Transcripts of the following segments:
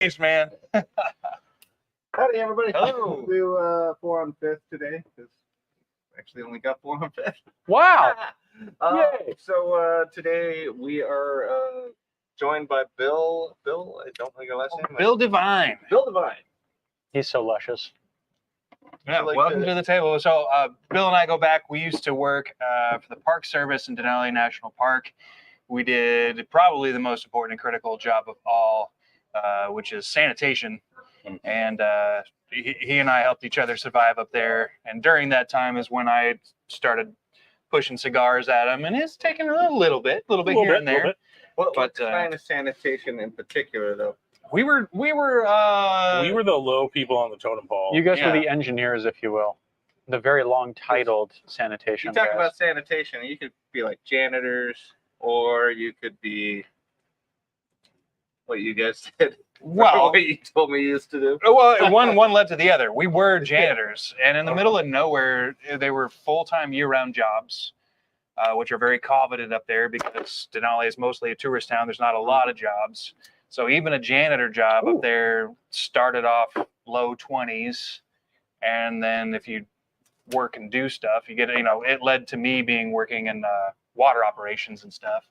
engaged, man. Howdy, everybody. Hello. We'll do 4 on 5th today, because actually only got 4 on 5th. Wow. So today we are joined by Bill. Bill, I don't know your last name. Bill Devine. Bill Devine. He's so luscious. Yeah, like welcome to the table. So Bill and I go back. We used to work for the Park Service in Denali National Park. We did probably the most important and critical job of all, which is sanitation. And he and I helped each other survive up there. And during that time is when I started pushing cigars at him, and it's taken a little bit here and there. What kind of sanitation in particular, though? We were we were the low people on the totem pole. You guys were the engineers, if you will. The very long-titled sanitation You talk guys. about sanitation, you could be like janitors, or you could be what you guys did. Well, what you told me you used to do. Well, one led to the other. We were janitors, and in the middle of nowhere, they were full-time year-round jobs, which are very coveted up there because Denali is mostly a tourist town. There's not a lot of jobs. So even a janitor job up there started off low 20s, and then if you work and do stuff, you get, it led to me working in water operations and stuff.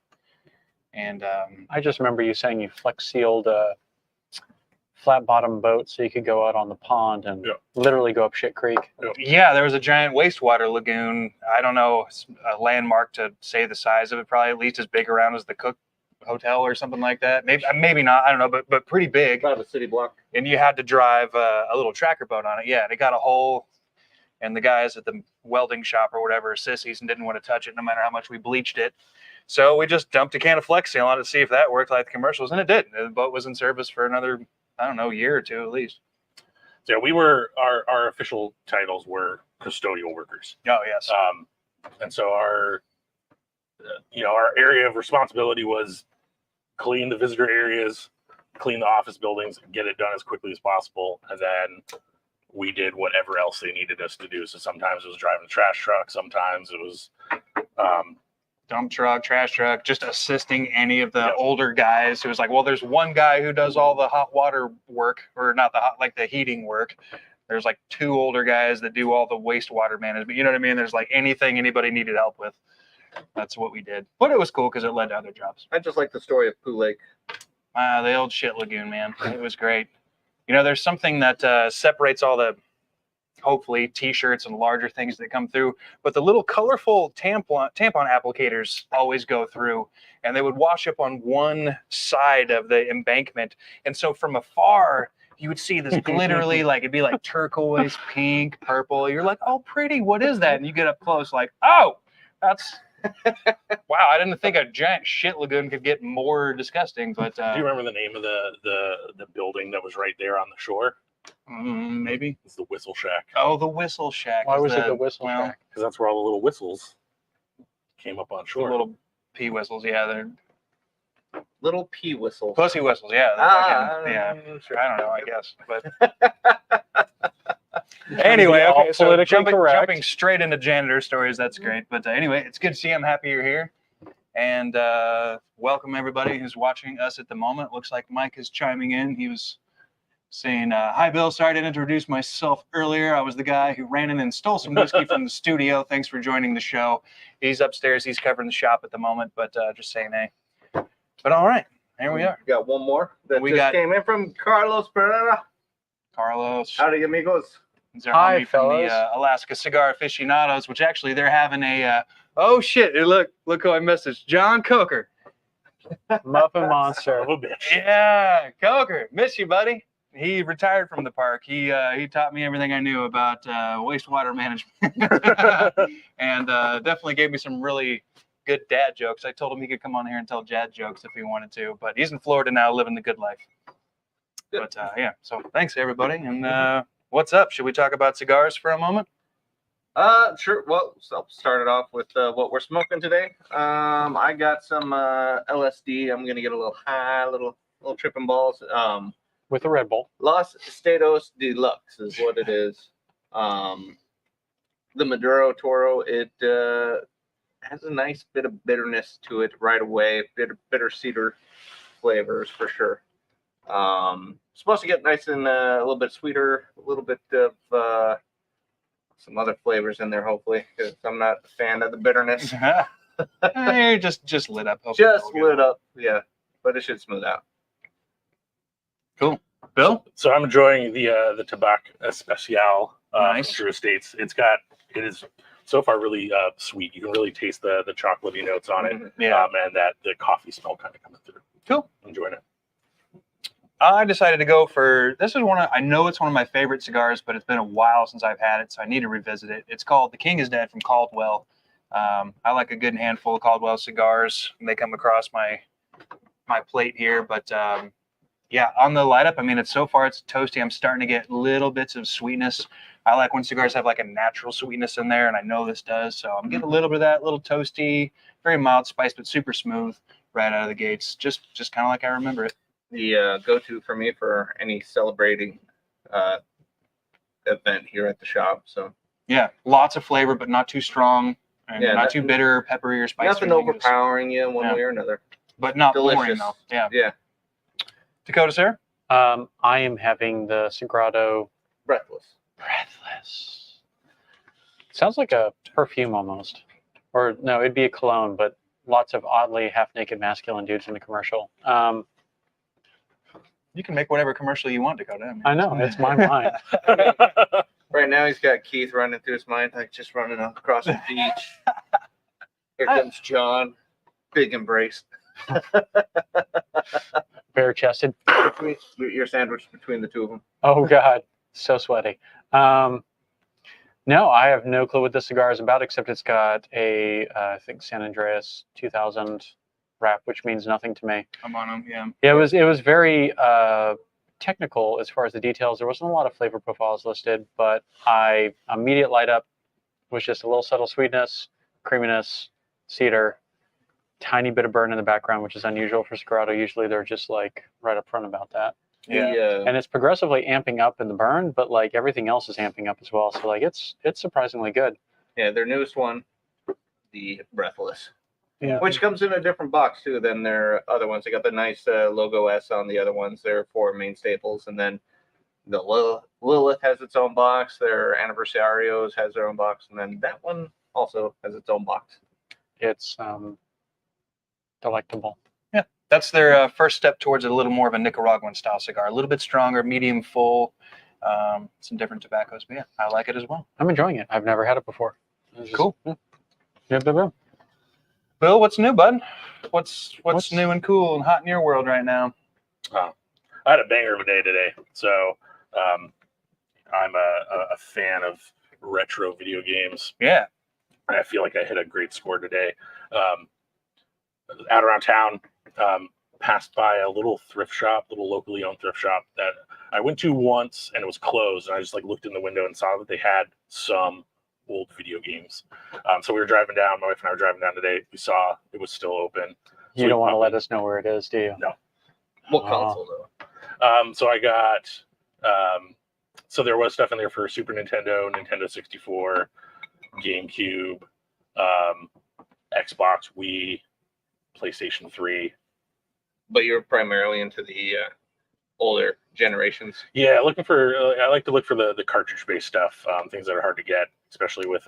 And I just remember you saying you flex sealed a flat bottom boat so you could go out on the pond and literally go up Shit Creek. Yeah, there was a giant wastewater lagoon. I don't know, a landmark to say the size of it, probably at least as big around as the Cook Hotel or something like that. Maybe not. I don't know, but pretty big. About a city block. And you had to drive a little tracker boat on it. Yeah, and it got a hole. And the guys at the welding shop or whatever are sissies and didn't want to touch it no matter how much we bleached it. So we just dumped a can of Flex Seal on it to see if that worked like the commercials, and it did. The boat was in service for another, I don't know, year or two at least. So we were, our official titles were custodial workers. Oh, yes. And so our area of responsibility was clean the visitor areas, clean the office buildings, get it done as quickly as possible. And then we did whatever else they needed us to do. So sometimes it was driving the trash truck. Sometimes it was dump truck, trash truck, just assisting any of the older guys who was like, well, there's one guy who does all the hot water work, or not the heating work. There's like 2 older guys that do all the wastewater management. You know what I mean? There's like anything anybody needed help with. That's what we did. But it was cool because it led to other jobs. I just like the story of Pooh Lake. The old shit lagoon, man. It was great. There's something that separates all the, hopefully, T-shirts and larger things that come through. But the little colorful tampon applicators always go through. And they would wash up on one side of the embankment. And so from afar, you would see this glitterly, it'd be like turquoise, pink, purple. You're like, oh, pretty. What is that? And you get up close like, oh, that's... Wow, I didn't think a giant shit lagoon could get more disgusting. But do you remember the name of the building that was right there on the shore? Maybe it's the Whistle Shack. Oh, the Whistle Shack. Why was it the Whistle Shack? Because that's where all the little whistles came up on shore. The little pea whistles, yeah, they're little pea whistles. Pussy whistles, yeah. Sure. I don't know, I guess, but. Anyway, okay, so jumping straight into janitor stories, that's great. But anyway, it's good to see you. I'm happy you're here. And welcome everybody who's watching us at the moment. Looks like Mike is chiming in. He was saying, hi, Bill. Sorry I didn't introduce myself earlier. I was the guy who ran in and stole some whiskey from the studio. Thanks for joining the show. He's upstairs. He's covering the shop at the moment, but just saying hey. But all right, here we are. We got one more that came in from Carlos Pereira. Carlos. Howdy, amigos. These are homie from the Alaska Cigar Aficionados, which actually they're having a, oh shit, look who I messaged, John Coker. Muffin monster. Of a bitch. Yeah, Coker, miss you, buddy. He retired from the park. He taught me everything I knew about wastewater management. And definitely gave me some really good dad jokes. I told him he could come on here and tell dad jokes if he wanted to, but he's in Florida now living the good life. But yeah, so thanks everybody. And what's up? Should we talk about cigars for a moment? Sure. Well, so I'll start it off with what we're smoking today. I got some LSD. I'm gonna get a little high, little tripping balls. With a Red Bull. Los Estados Deluxe is what it is. The Maduro Toro. It has a nice bit of bitterness to it right away. Bitter cedar flavors for sure. Supposed to get nice and a little bit sweeter, a little bit of some other flavors in there, hopefully, because I'm not a fan of the bitterness. Hey, just lit up. Hope Just it's all good. lit up, yeah, but it should smooth out. Cool. Bill? So I'm enjoying the Tabac Especial Nice. from True Estates. It is so far really sweet. You can really taste the chocolatey notes on it, Yeah. and that the coffee smell kind of coming through. Cool. Enjoying it. I decided to go for this. Is I know it's one of my favorite cigars, but it's been a while since I've had it, so I need to revisit it. It's called The King is Dead from Caldwell. I like a good handful of Caldwell cigars when they come across my plate here, but yeah, on the light up, I mean, it's toasty. I'm starting to get little bits of sweetness. I like when cigars have like a natural sweetness in there, and I know this does. So I'm getting a little bit of that, little toasty, very mild spice, but super smooth right out of the gates. Just kind of like I remember it. The go-to for me for any celebrating event here at the shop. So Yeah, lots of flavor, but not too strong, and Yeah, not too bitter, peppery, or spicy. nothing overpowering you one way or another. but not boring Delicious. though. Yeah. Yeah, Dakota, sir? I am having the Sagrado breathless. Breathless. Sounds like a perfume almost. Or no, it'd be a cologne, but lots of oddly half-naked masculine dudes in the commercial. You can make whatever commercial you want, Dakota. I know, it's my mind. Right now he's got Keith running through his mind, like just running across the beach. Here comes John. Big embrace. Bare-chested. You're sandwiched between the two of them. Oh God, so sweaty. No, I have no clue what this cigar is about, except it's got a, I think San Andreas 2000 wrap, which means nothing to me. I'm on them. Yeah. Yeah, it was very technical as far as the details. There wasn't a lot of flavor profiles listed, but immediate light up was just a little subtle sweetness, creaminess, cedar, tiny bit of burn in the background, which is unusual for Sagrado. Usually they're just like right up front about that. Yeah. And it's progressively amping up in the burn, but like everything else is amping up as well. So like it's surprisingly good. Yeah, their newest one, the breathless. Yeah. Which comes in a different box too than their other ones. They got the nice logo S on the other ones. Their 4 main staples, and then the Lilith has its own box. Their Anniversarios has their own box, and then that one also has its own box. It's delectable. That's their first step towards a little more of a Nicaraguan style cigar. A little bit stronger, medium full, some different tobaccos. But yeah, I like it as well. I'm enjoying it. I've never had it before. It's just- Cool. Yeah. Bill, what's new, bud? What's new and cool and hot in your world right now? I had a banger of a day today. So I'm a fan of retro video games. Yeah. I feel like I hit a great score today. Out around town, passed by a little locally owned thrift shop that I went to once, and it was closed. And I just like looked in the window and saw that they had some old video games. So we were driving down. My wife and I were driving down today. We saw it was still open. You don't want to let us know where it is, do you? No. What console though? So I got. So there was stuff in there for Super Nintendo, Nintendo 64, GameCube, Xbox, Wii, PlayStation 3. But you're primarily into the older generations. Yeah, I like to look for the cartridge-based stuff, things that are hard to get, especially with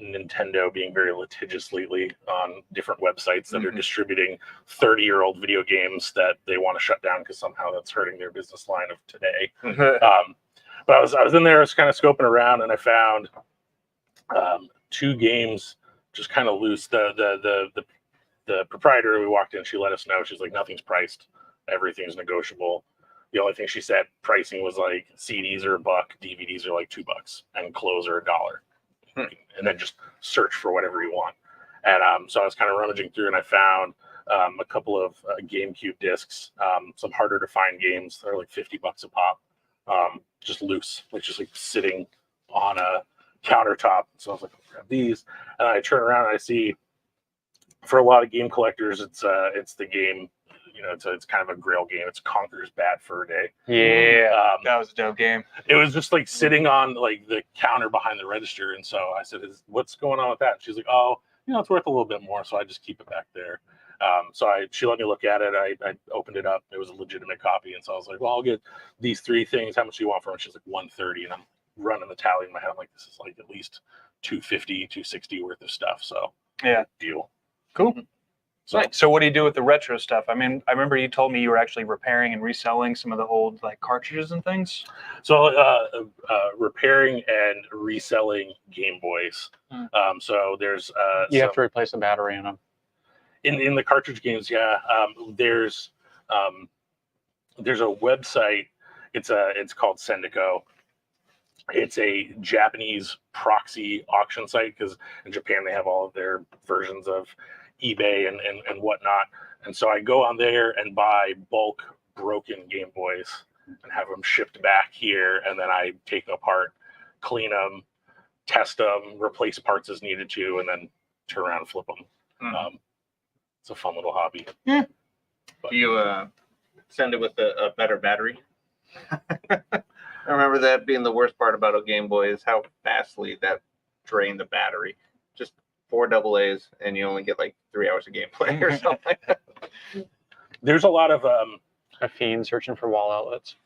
Nintendo being very litigious lately on different websites that are distributing 30-year-old video games that they want to shut down because somehow that's hurting their business line of today. But I was in there, I was kind of scoping around, and I found 2 games just kind of loose. The proprietor, we walked in, she let us know. She's like, nothing's priced. Everything's negotiable. The only thing she said pricing was like CDs are $1, DVDs are like $2, and clothes are $1. And then just search for whatever you want. And so I was kind of rummaging through, and I found a couple of GameCube discs, some harder to find games. They're like $50 a pop, just loose, like just like sitting on a countertop. So I was like, I'll grab these, and I turn around and I see, for a lot of game collectors, it's the game, it's kind of a grail game. It's Conker's Bad Fur Day. Yeah. That was a dope game. It was just like sitting on like the counter behind the register, and so I said, what's going on with that? She's like, oh, it's worth a little bit more, so I just keep it back there. So she let me look at it. I opened it up. It was a legitimate copy, and so I was like, "Well, I'll get these 3 things. How much do you want for it?" She's like, $130, and I'm running the tally in my head. I'm like, "This is like at least $250, $260 worth of stuff." So Yeah. deal. Cool. So Right. So what do you do with the retro stuff? I mean, I remember you told me you were actually repairing and reselling some of the old like cartridges and things. So repairing and reselling Game Boys. So there's You have to replace the battery in them. in the cartridge games, yeah. There's a website. It's called Sendico. It's a Japanese proxy auction site because in Japan they have all of their versions of eBay and whatnot. And so I go on there and buy bulk broken Game Boys and have them shipped back here, and then I take them apart, clean them, test them, replace parts as needed to, and then turn around and flip them. It's a fun little hobby. Yeah. Do you send it with a better battery? I remember that being the worst part about a Game Boy is how fastly that drained the battery. Just 4 AA's and you only get like 3 hours of gameplay or something like that. There's a lot of A fiend searching for wall outlets.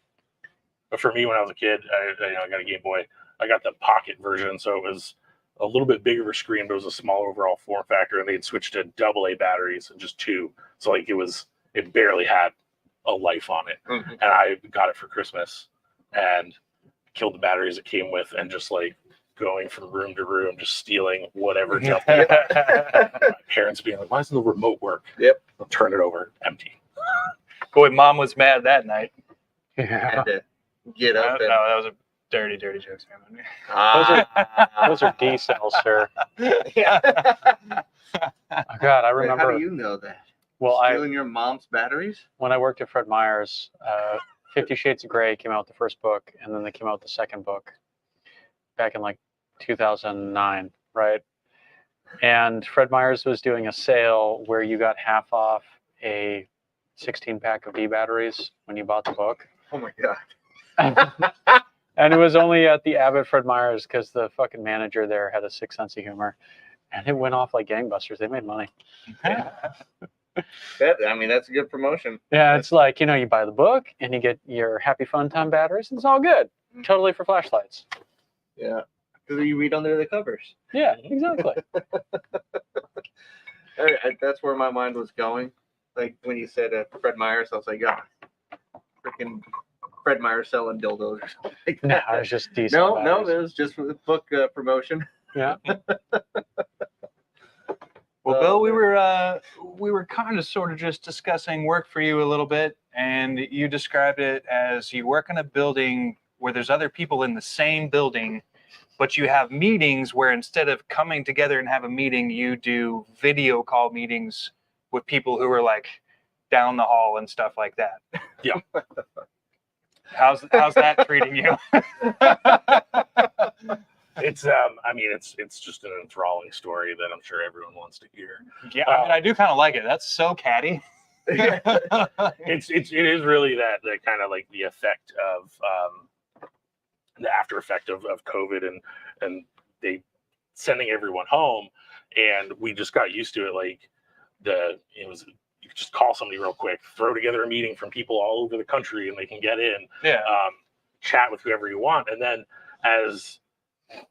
for me when I was a kid. I got a Game Boy. I got the pocket version, so it was a little bit bigger of a screen, but it was a smaller overall form factor, and they'd switched to AA batteries and just 2. So like it barely had a life on it. Mm-hmm. And I got it for Christmas and killed the batteries it came with, and just like going from room to room, just stealing whatever jumped in. My parents being like, "Why doesn't the remote work?" Yep. I'll turn it over, empty. Boy, Mom was mad that night. Yeah. Had to get up No, and that was a dirty joke. Those are D cells, sir. Yeah. Oh, God, I Wait, remember. how do you know that? Well, Stealing your mom's batteries? when I worked at Fred Meyer's, 50 Shades of Grey came out with the first book, and then they came out with the second book back in like 2009, right? And Fred Meyer's was doing a sale where you got half off a 16-pack of D batteries when you bought the book. Oh my god. And it was only at the Abbott Fred Meyer's because the fucking manager there had a sick sense of humor. And it went off like gangbusters. They made money. That's a good promotion. Yeah, it's like, you buy the book and you get your Happy Fun Time batteries, and it's all good. Totally for flashlights. Yeah. Because you read under the covers. Yeah, exactly. That's where my mind was going. Like when you said Fred Meyer's, I was like, freaking Fred Meyer selling dildos or something like No, that. it was just decent. No, it was just for the book promotion. Yeah. Well, Bill, we were kind of sort of just discussing work for you a little bit, and you described it as you work in a building where there's other people in the same building, but you have meetings where instead of coming together and have a meeting, you do video call meetings with people who are like down the hall and stuff like that. Yeah. How's that treating you? It's just an enthralling story that I'm sure everyone wants to hear. Yeah, I do kind of like it. That's so catty. It is really that kind of like the effect of the after effect of COVID and they sending everyone home, and we just got used to it. Like you could just call somebody real quick, throw together a meeting from people all over the country, and they can get in, chat with whoever you want, and then as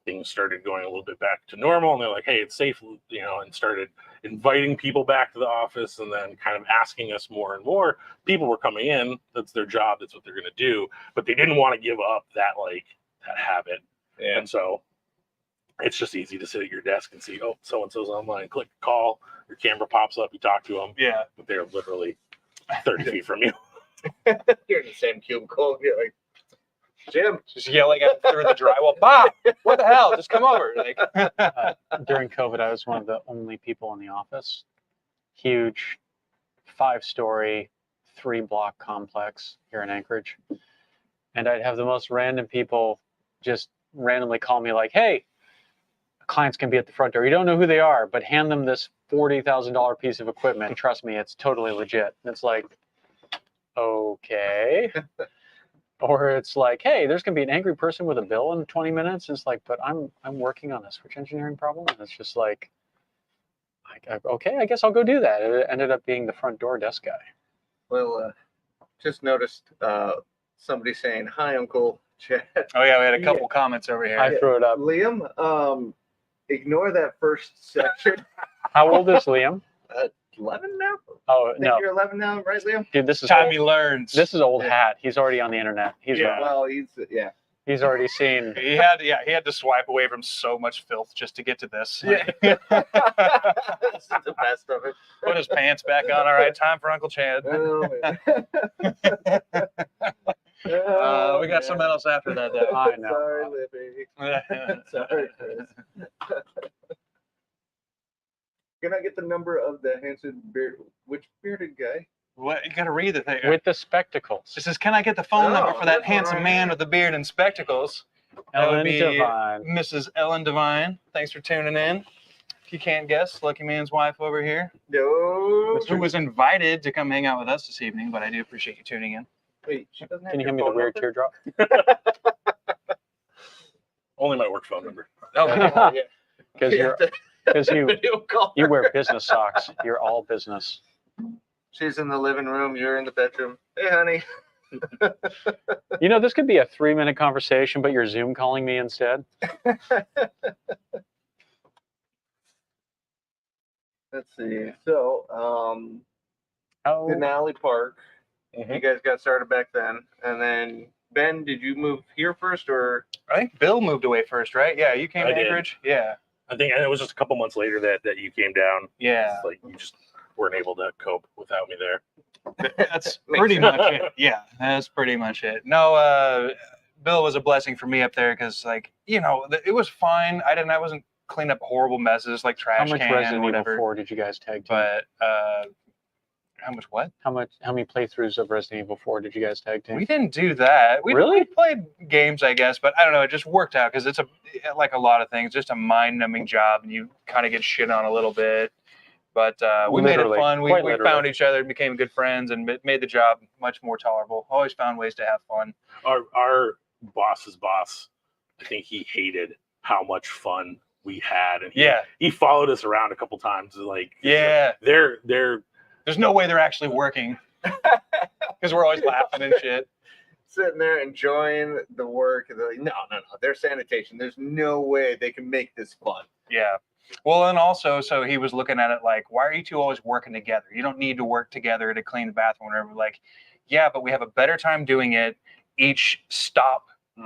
things started going a little bit back to normal, and they're like, "Hey, it's safe," and started inviting people back to the office, and then kind of asking us more and more. People were coming in. That's their job. That's what they're going to do. But they didn't want to give up that habit. Yeah. And so it's just easy to sit at your desk and see, oh, so-and-so's online. Click call. Your camera pops up. You talk to them. Yeah. But they're literally 30 feet from you. You're in the same cubicle. You're like, Jim. Just yelling at him through the drywall. Bob, what the hell? Just come over. Like, During COVID, I was one of the only people in the office. Huge 5-story, 3-block complex here in Anchorage. And I'd have the most random people just randomly call me like, "Hey, clients can be at the front door. You don't know who they are, but hand them this $40,000 piece of equipment. Trust me, it's totally legit." And it's like, okay. Or it's like, "Hey, there's gonna be an angry person with a bill in 20 minutes." And it's like, "But I'm working on a switch engineering problem." And it's just like, Okay, I guess I'll go do that. It ended up being the front door desk guy. Well, just noticed somebody saying, "Hi, Uncle Chad." Oh yeah, we had a couple comments over here. I threw it up. Liam, ignore that first section. How old is Liam? 11 now? Oh I think no, you're 11 now, right, Liam? dude, this is Time old. he learns. This is old Yeah. hat. He's already on the internet. He's Yeah. Well, yeah. already seen. He had to swipe away from so much filth just to get to this. Yeah. This is the best of it. Put his pants back on. All right, time for Uncle Chad. Oh, man. We got something else after that, though. I know. Sorry, Libby. Sorry, Chris. Can I get the number of the handsome beard? Which bearded guy? What? You got to read the thing. With the spectacles. It says, "Can I get the phone number for that that's handsome right. man with the beard and spectacles?" That would Ellen be Devine. Mrs. Ellen Devine. Thanks for tuning in. If you can't guess, Lucky Man's wife over here, No. who was invited to come hang out with us this evening, but I do appreciate you tuning in. Wait, she doesn't have Can you your hand me the phone weird number? teardrop? Only my work phone number. Oh, Oh, yeah. Because You you're have to because you video call you her. wear business socks. You're all business. She's in the living room. You're in the bedroom. Hey, honey. You know, this could be a 3-minute conversation, but you're Zoom calling me instead. Let's see. So, Oh, Denali Park. Mhm. You guys got started back then, and then Ben, did you move here first, or I think Bill moved away first, right? Yeah, you came I to did. Anchorage. Yeah, I think it was just a couple months later that you came down. yeah. Like you just weren't able to cope without me there. That's Makes pretty sense. much it. Yeah, that's pretty much it. No, Bill was a blessing for me up there because, like, it was fine. I wasn't cleaning up horrible messes like how trash much can Resident or Evil whatever. 4 did you guys tag team? But how much what? How many playthroughs of Resident Evil 4 did you guys tag team? We didn't do that. We Really? played games, I guess, but I don't know. It just worked out because it's like a lot of things, just a mind-numbing job, and you kind of get shit on a little bit. But we made it Literally, fun. We quite literally. found each other, became good friends, and made the job much more tolerable. Always found ways to have fun. Our boss's boss, I think he hated how much fun we had, and he followed us around a couple times. Like they're There's no way they're actually working because we're always laughing and shit. sitting there enjoying the work? And they're like, no, they're sanitation. There's no way they can make this fun. Yeah. Well, and also, so he was looking at it like, why are you two always working together? You don't need to work together to clean the bathroom or whatever. Like, yeah, but we have a better time doing it. Each stop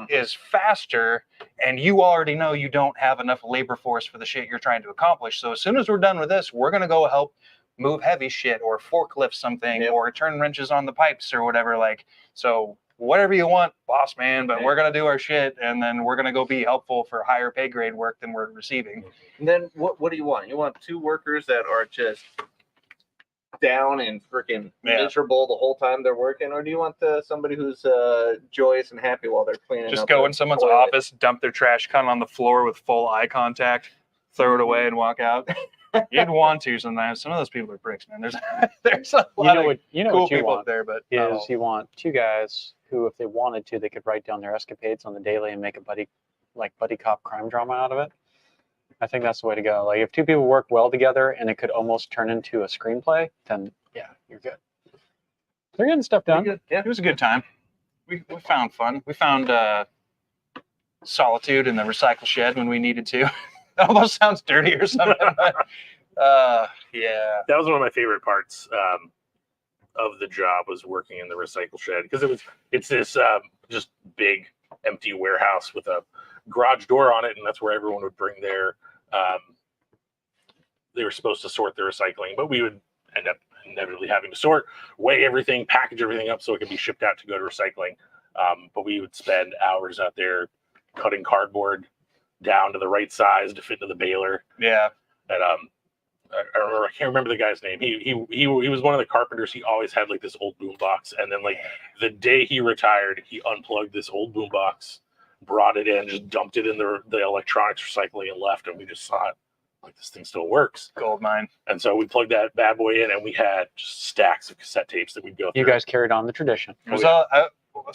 is faster, and you already know you don't have enough labor force for the shit you're trying to accomplish. So as soon as we're done with this, we're going to go help move heavy shit or forklift something or turn wrenches on the pipes or whatever. Like, so whatever you want, boss man, but we're going to do our shit, and then we're going to go be helpful for higher pay grade work than we're receiving. And then what do you want? You want two workers that are just down and freaking miserable the whole time they're working, or do you want somebody who's joyous and happy while they're cleaning Just up go the in someone's toilet? office, dump their trash can on the floor with full eye contact, throw it away, and walk out. You'd want to sometimes. Some of those people are pricks, man. There's a lot of what cool you people want up there, but you want two guys who, if they wanted to, they could write down their escapades on the daily and make a buddy cop crime drama out of it. I think that's the way to go. Like, if two people work well together and it could almost turn into a screenplay, then yeah, you're good. They're getting stuff done. it was a good time. We found fun. We found solitude in the recycle shed when we needed to. It almost sounds dirty or something. But, yeah. That was one of my favorite parts of the job, was working in the recycle shed, because it's this just big empty warehouse with a garage door on it, and that's where everyone would bring their they were supposed to sort their recycling, but we would end up inevitably having to sort, weigh everything, package everything up so it could be shipped out to go to recycling. But we would spend hours out there cutting cardboard down to the right size to fit into the baler. Yeah. And I can't remember the guy's name. He was one of the carpenters. He always had like this old boom box, and then like the day he retired, he unplugged this old boom box, brought it in, just dumped it in the electronics recycling, and left. And we just saw it, like, this thing still works. Gold mine. And so we plugged that bad boy in, and we had just stacks of cassette tapes that we'd go through. You guys carried on the tradition. It was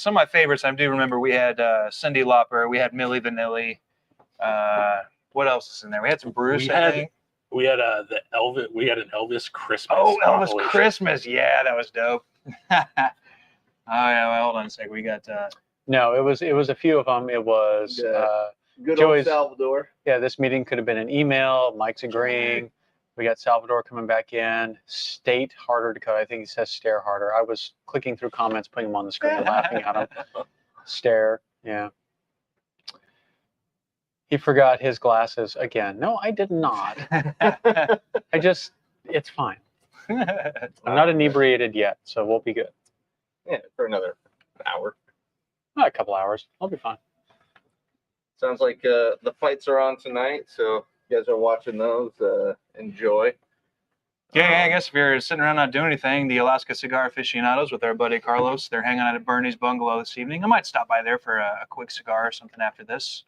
some of my favorites. I do remember we had Cindy Lauper, we had Millie Vanilli. What else is in there? We had some Bruce, I think. We had we had an Elvis Christmas. Oh, Elvis compilation. Christmas. Yeah, that was dope. Oh yeah, well, hold on a sec. We got No, it was a few of them. It was Yeah. Good Joey's- old Salvador. yeah. This meeting could have been an email. Mike's agreeing. We got Salvador coming back in. State harder to cut. I think he says stare harder. I was clicking through comments, putting them on the screen, laughing at him. Stare. Yeah. He forgot his glasses again. No, I did not. I just, it's fine. I'm not inebriated yet, so we'll be good. Yeah, for another hour. A couple hours. I'll be fine. Sounds like the fights are on tonight, so if you guys are watching those, enjoy. Yeah, I guess if you're sitting around not doing anything, the Alaska Cigar Aficionados with our buddy Carlos, they're hanging out at Bernie's bungalow this evening. I might stop by there for a quick cigar or something after this.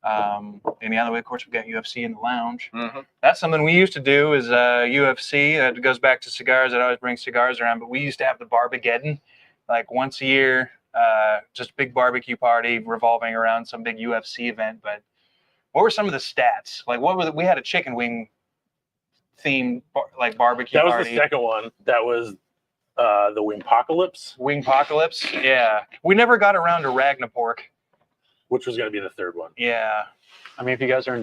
And the other way, of course, we've got UFC in the lounge. Mm-hmm. That's something we used to do is UFC. It goes back to cigars. I'd always bring cigars around, but we used to have the Barbageddon, like once a year, just a big barbecue party revolving around some big UFC event. But what were some of the stats? Like, we had a chicken wing themed like barbecue That was party. the second one. That was the Wingpocalypse, Wingpocalypse. Yeah, we never got around to Ragnapork. which was going to be the third one. Yeah, I mean, if you guys are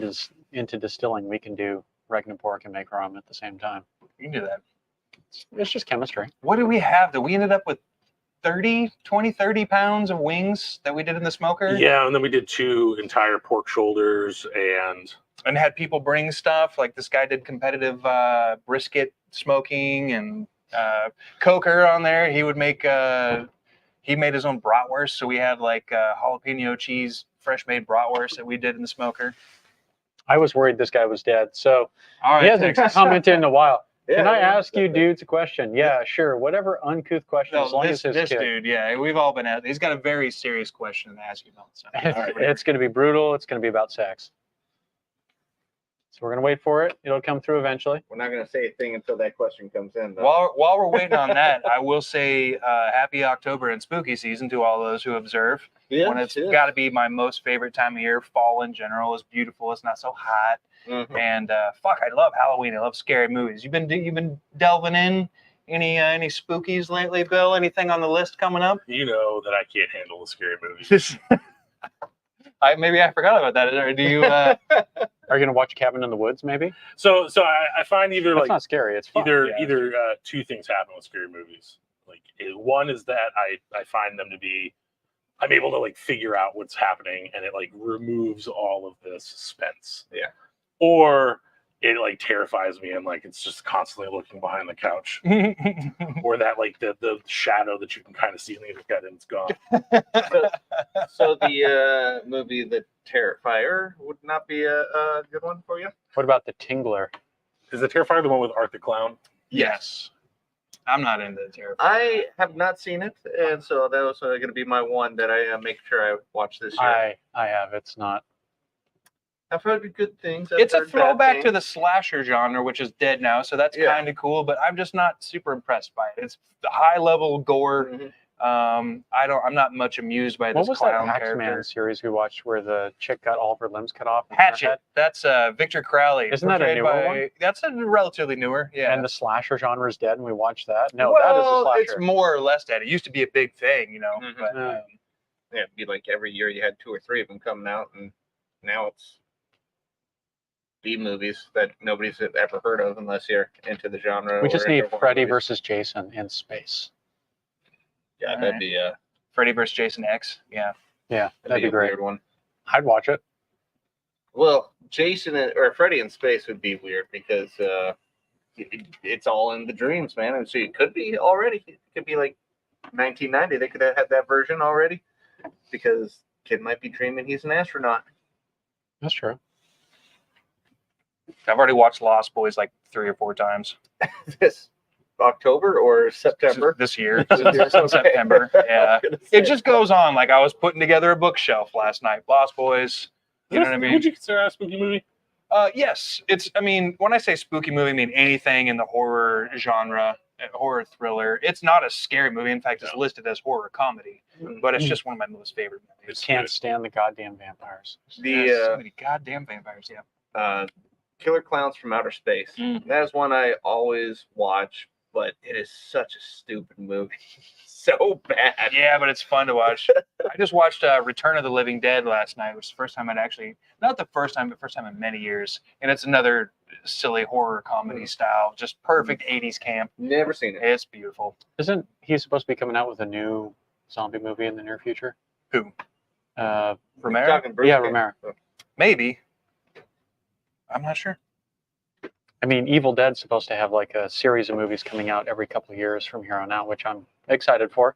into distilling, we can do Regnapork and make rum at the same time. we can do that. It's just chemistry. What did we have? That we ended up with 30 pounds of wings that we did in the smoker. Yeah, and then we did 2 entire pork shoulders And had people bring stuff. Like this guy did competitive brisket smoking and Coker on there. He would make he made his own bratwurst. So we had like jalapeno cheese, fresh made bratwurst that we did in the smoker. I was worried this guy was dead, so All he hasn't commented in a while. Can I Yeah, ask you dudes a question? Yeah, sure. Whatever uncouth question, as long as this it's kid. dude, yeah, we've all been at. He's got a very serious question to ask you about. So. All right, It's going to be brutal. It's going to be about sex. So we're going to wait for it. It'll come through eventually. We're not going to say a thing until that question comes in, though. While we're waiting on that, I will say happy October and spooky season to all those who observe. When it's got to be my most favorite time of year. Fall in general is beautiful. It's not so hot. Mhm. And fuck, I love Halloween. I love scary movies. You've been delving in any spookies lately, Bill? Anything on the list coming up? You know that I can't handle the scary movies. Maybe I forgot about that. Or do you? Are you going to watch Cabin in the Woods, maybe? So I find either That's like not scary. It's fun. either 2 things happen with scary movies. Like one is that I find them to be, I'm able to like figure out what's happening, and it like removes all of the suspense. Yeah. Or it like terrifies me, and like it's just constantly looking behind the couch, or that like the shadow that you can kind of see in the other guy, and it's gone. So the movie The Terrifier would not be a good one for you? What about The Tingler? Is the Terrifier the one with Art the Clown? Yes. I'm not into Terrifier. I have not seen it, and so that was going to be my one that I make sure I watch this year. I have. It's not. I've heard good things. It's a throwback to the slasher genre, which is dead now, so that's Yeah. kind of cool. But I'm just not super impressed by it. It's the high level gore. Mhm. I'm not much amused by What this was that clown Axeman character. series we watched where the chick got all of her limbs cut off? in her head? Hatchet. That's Victor Crowley. Isn't that a portrayed newer by- one? That's a relatively newer. Yeah. And the slasher genre is dead, and we watched that. No, well, that is a slasher. it's more or less dead. It used to be a big thing, you know. Mhm. But Yeah. Yeah, it'd be like every year you had 2 or 3 of them coming out, and now it's B movies that nobody's ever heard of unless you're into the genre. We or just into need horror Freddy movies. versus Jason in space. Yeah, Alright. that'd be Freddy vs. Jason X. Yeah. Yeah, that'd be a great. weird one. I'd watch it. Well, or Freddy in space would be weird because it's all in the dreams, man. And so it could be already. It could be like 1990. They could have had that version already because kid might be dreaming he's an astronaut. That's true. I've already watched Lost Boys like 3 or 4 times This October or September? this year. This year, Since okay. September. Yeah. I'm gonna say. It just goes on. Like I was putting together a bookshelf last night. Lost Boys. You know what I mean? Would you consider that a spooky movie? Yes. I mean, when I say spooky movie, I mean anything in the horror genre, horror thriller. It's not a scary movie. In fact, it's No. listed as horror comedy. But it's just one of my most favorite movies. It's Can't good. stand the goddamn vampires. There's so The many goddamn vampires. Yeah. Killer Clowns from Outer Space. That is one I always watch, but it is such a stupid movie. So bad. Yeah, but it's fun to watch. I just watched Return of the Living Dead last night. It was the first time I'd actually, not the first time, but first time in many years. And it's another silly horror comedy style, just perfect 80s camp. Never seen it. It's beautiful. Isn't he supposed to be coming out with a new zombie movie in the near future? Who? Uh, Romero? Talking Bruce yeah, Campbell. Romero. Maybe. I'm not sure. I mean, Evil Dead's supposed to have like a series of movies coming out every couple of years from here on out, which I'm excited for.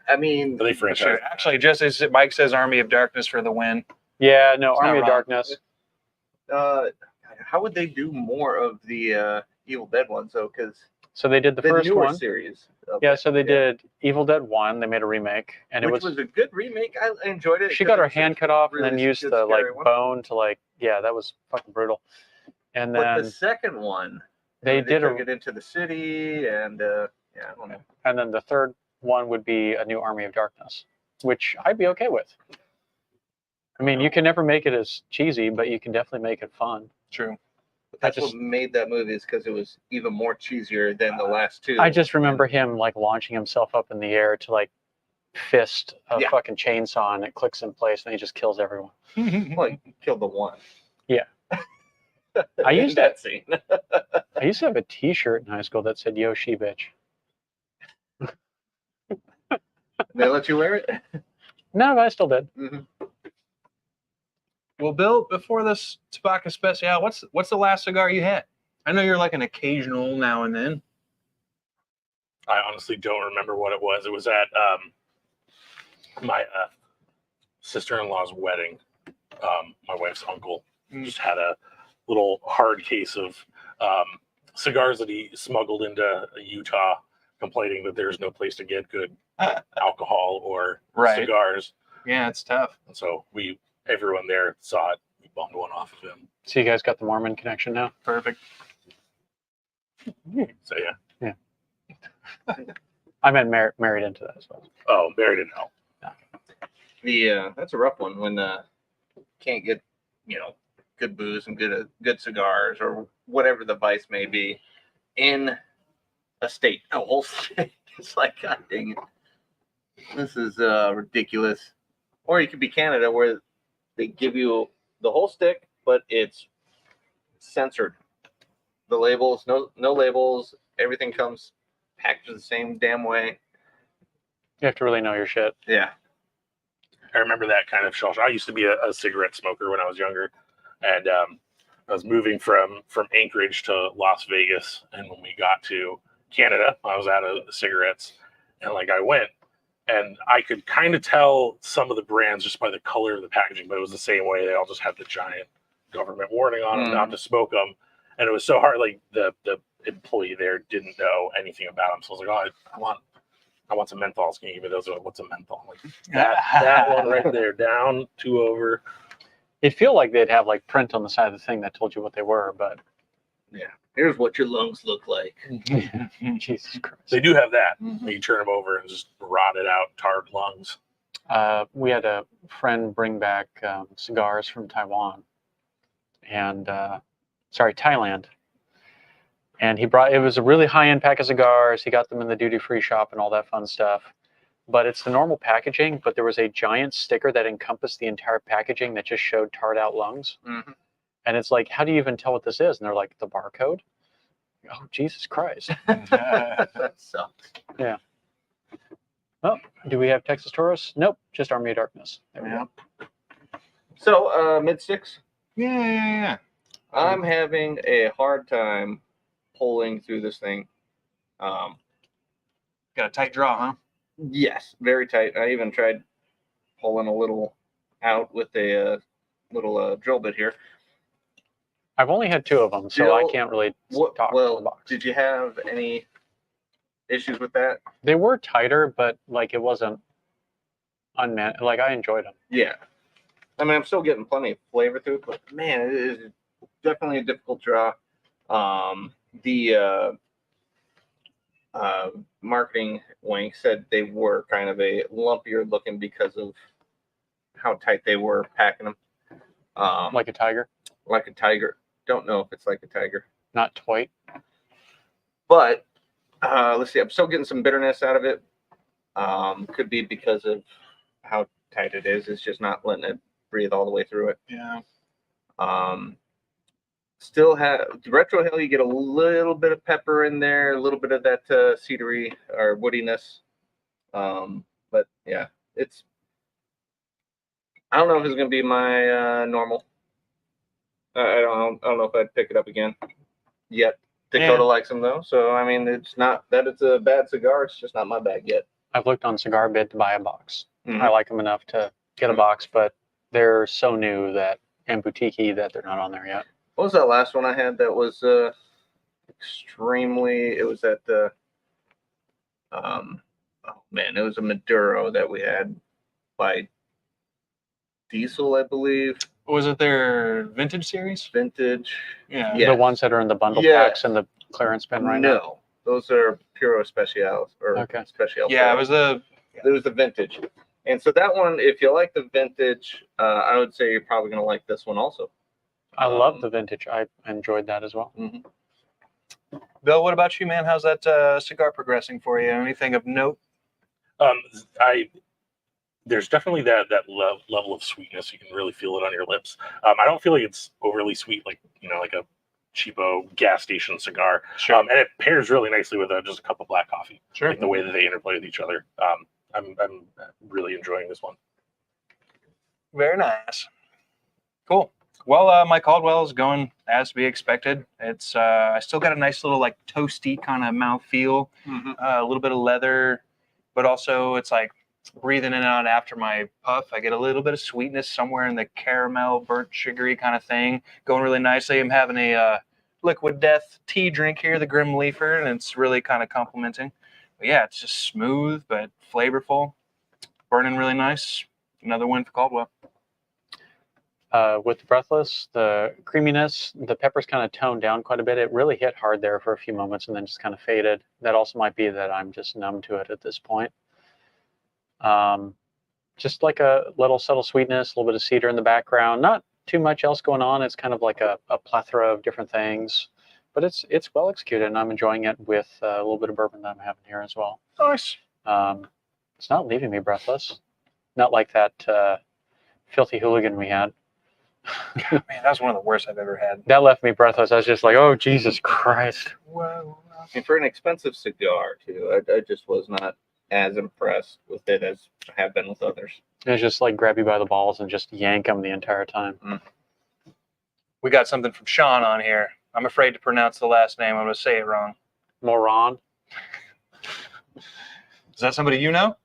I mean, Are they franchise? Sure. Actually, just as Mike says, Army of Darkness for the win. Yeah, no, It's not Army of wrong. Darkness. how would they do more of the Evil Dead ones though? Because So they did the first newer one. series. of Yeah, it, so they did Evil Dead 1. They made a remake, and which it was a good remake. I enjoyed it. she 'cause got it her was a hand cut off and really then used good, the like scary one. bone to like that was fucking brutal. And But then the second one, they did took it into the city, and I don't know. and then the third one would be a new Army of Darkness, which I'd be okay with. I mean, you can never make it as cheesy, but you can definitely make it fun. True. But that's just- what made that movie is because it was even more cheesier than the last two. I just remember him like launching himself up in the air to like fist a Yeah. fucking chainsaw and it clicks in place and he just kills everyone. Like killed the one. Yeah. I In used to that scene. I used to have a T-shirt in high school that said "Yo, she bitch." They let you wear it. No, but I still did. Mhm. Well, Bill, before this Tobacco Special, what's the last cigar you had? I know you're like an occasional now and then. I honestly don't remember what it was. It was at my sister-in-law's wedding. My wife's uncle just had a little hard case of cigars that he smuggled into Utah, complaining that there's no place to get good alcohol or Right. cigars. Yeah, it's tough. And so everyone there saw it. We bummed one off of him. So you guys got the Mormon connection now? Perfect. So yeah. I meant married into that as well. Oh, married in hell. That's a rough one when can't get good booze and good cigars or whatever the vice may be in a state, a whole state. It's like, God dang it, this is ridiculous. Or you could be Canada where they give you the whole stick, but it's censored. The labels, no labels. Everything comes packaged the same damn way. You have to really know your shit. Yeah. I remember that kind of shell shock. I used to be a cigarette smoker when I was younger, and I was moving from Anchorage to Las Vegas. And when we got to Canada, I was out of the cigarettes, and like I went, and I could kind of tell some of the brands just by the color of the packaging, but it was the same way. They all just had the giant government warning on them not to smoke them, and it was so hard. Like the employee there didn't know anything about them, so I was like, oh, I want some menthols. Can you give me those? What's a menthol? Like that one right there, down, 2 over. It'd feel like they'd have like print on the side of the thing that told you what they were, but Here's what your lungs look like. Jesus Christ. They do have that. You turn them over and just rotted out, tarred lungs. We had a friend bring back cigars from Taiwan and Thailand. And it was a really high-end pack of cigars. He got them in the duty-free shop and all that fun stuff. But it's the normal packaging, but there was a giant sticker that encompassed the entire packaging that just showed tarred out lungs. Mm-hmm. And it's like, how do you even tell what this is? And they're like, the barcode? Oh, Jesus Christ. That sucks. Yeah. Oh, do we have Texas Taurus? Nope, just Army of Darkness. There we go. So, mid six. Yeah. I'm having a hard time pulling through this thing. Got a tight draw, huh? Yes, very tight. I even tried pulling a little out with a little drill bit here. I've only had 2 of them, so I Jill, can't really talk from the Well, box. did you have any issues with that? They were tighter, but like it wasn't unman. Like I enjoyed them. Yeah. I mean, I'm still getting plenty of flavor through it, but man, it is definitely a difficult draw. The marketing wing said they were kind of a lumpier looking because of how tight they were packing them. Like a tiger. Like a tiger. don't know if it's like a tiger. Not Toit. But let's see. I'm still getting some bitterness out of it. Could be because of how tight it is. It's just not letting it breathe all the way through it. Yeah. Still have the retrohale. You get a little bit of pepper in there, a little bit of that cedary or woodiness. But yeah, it's. I don't know if it's gonna be my normal. I don't know if I'd pick it up again yet. Dakota likes them though, so I mean, it's not that it's a bad cigar. It's just not my bag yet. I've looked on Cigar Bid to buy a box. Mhm. I like them enough to get a box, but they're so new that and boutique-y that they're not on there yet. What was that last one I had that was extremely? It was at the oh man, it was a Maduro that we had by Diesel, I believe. Was it their vintage series? Vintage. Yeah. Yeah. The ones that are in the bundle packs and the clearance bin right now. No, those are Puro Specials or Okay. Special. Yeah, it was the vintage. And so that one, if you like the vintage, I would say you're probably going to like this one also. I love the vintage. I enjoyed that as well. Mhm. Bill. What about you, man? How's that cigar progressing for you? Anything of note? There's definitely that level of sweetness. You can really feel it on your lips. I don't feel like it's overly sweet, like like a cheapo gas station cigar. Sure. And it pairs really nicely with just a cup of black coffee. Sure. Like the way that they interplay with each other. I'm really enjoying this one. Very nice. Cool. Well, my Caldwell is going as to be expected. It's I still got a nice little like toasty kind of mouth feel, a little bit of leather, but also it's like breathing in and out after my puff. I get a little bit of sweetness somewhere in the caramel, burnt sugary kind of thing, going really nicely. I'm having a Liquid Death tea drink here, the Grim Leafer, and it's really kind of complimenting. But yeah, it's just smooth but flavorful, burning really nice. Another win for Caldwell. With the breathless, the creaminess, the peppers kind of toned down quite a bit. It really hit hard there for a few moments and then just kind of faded. That also might be that I'm just numb to it at this point. Just like a little subtle sweetness, a little bit of cedar in the background. Not too much else going on. It's kind of like a plethora of different things, but it's well executed, and I'm enjoying it with a little bit of bourbon that I'm having here as well. Nice. It's not leaving me breathless. Not like that filthy hooligan we had. God, man, that was one of the worst I've ever had. That left me breathless. I was just like, oh, Jesus Christ. Whoa. And for an expensive cigar too, I just was not as impressed with it as I have been with others. It was just like grab you by the balls and just yank them the entire time. We got something from Sean on here. I'm afraid to pronounce the last name. I'm going to say it wrong. Moron. Is that somebody you know?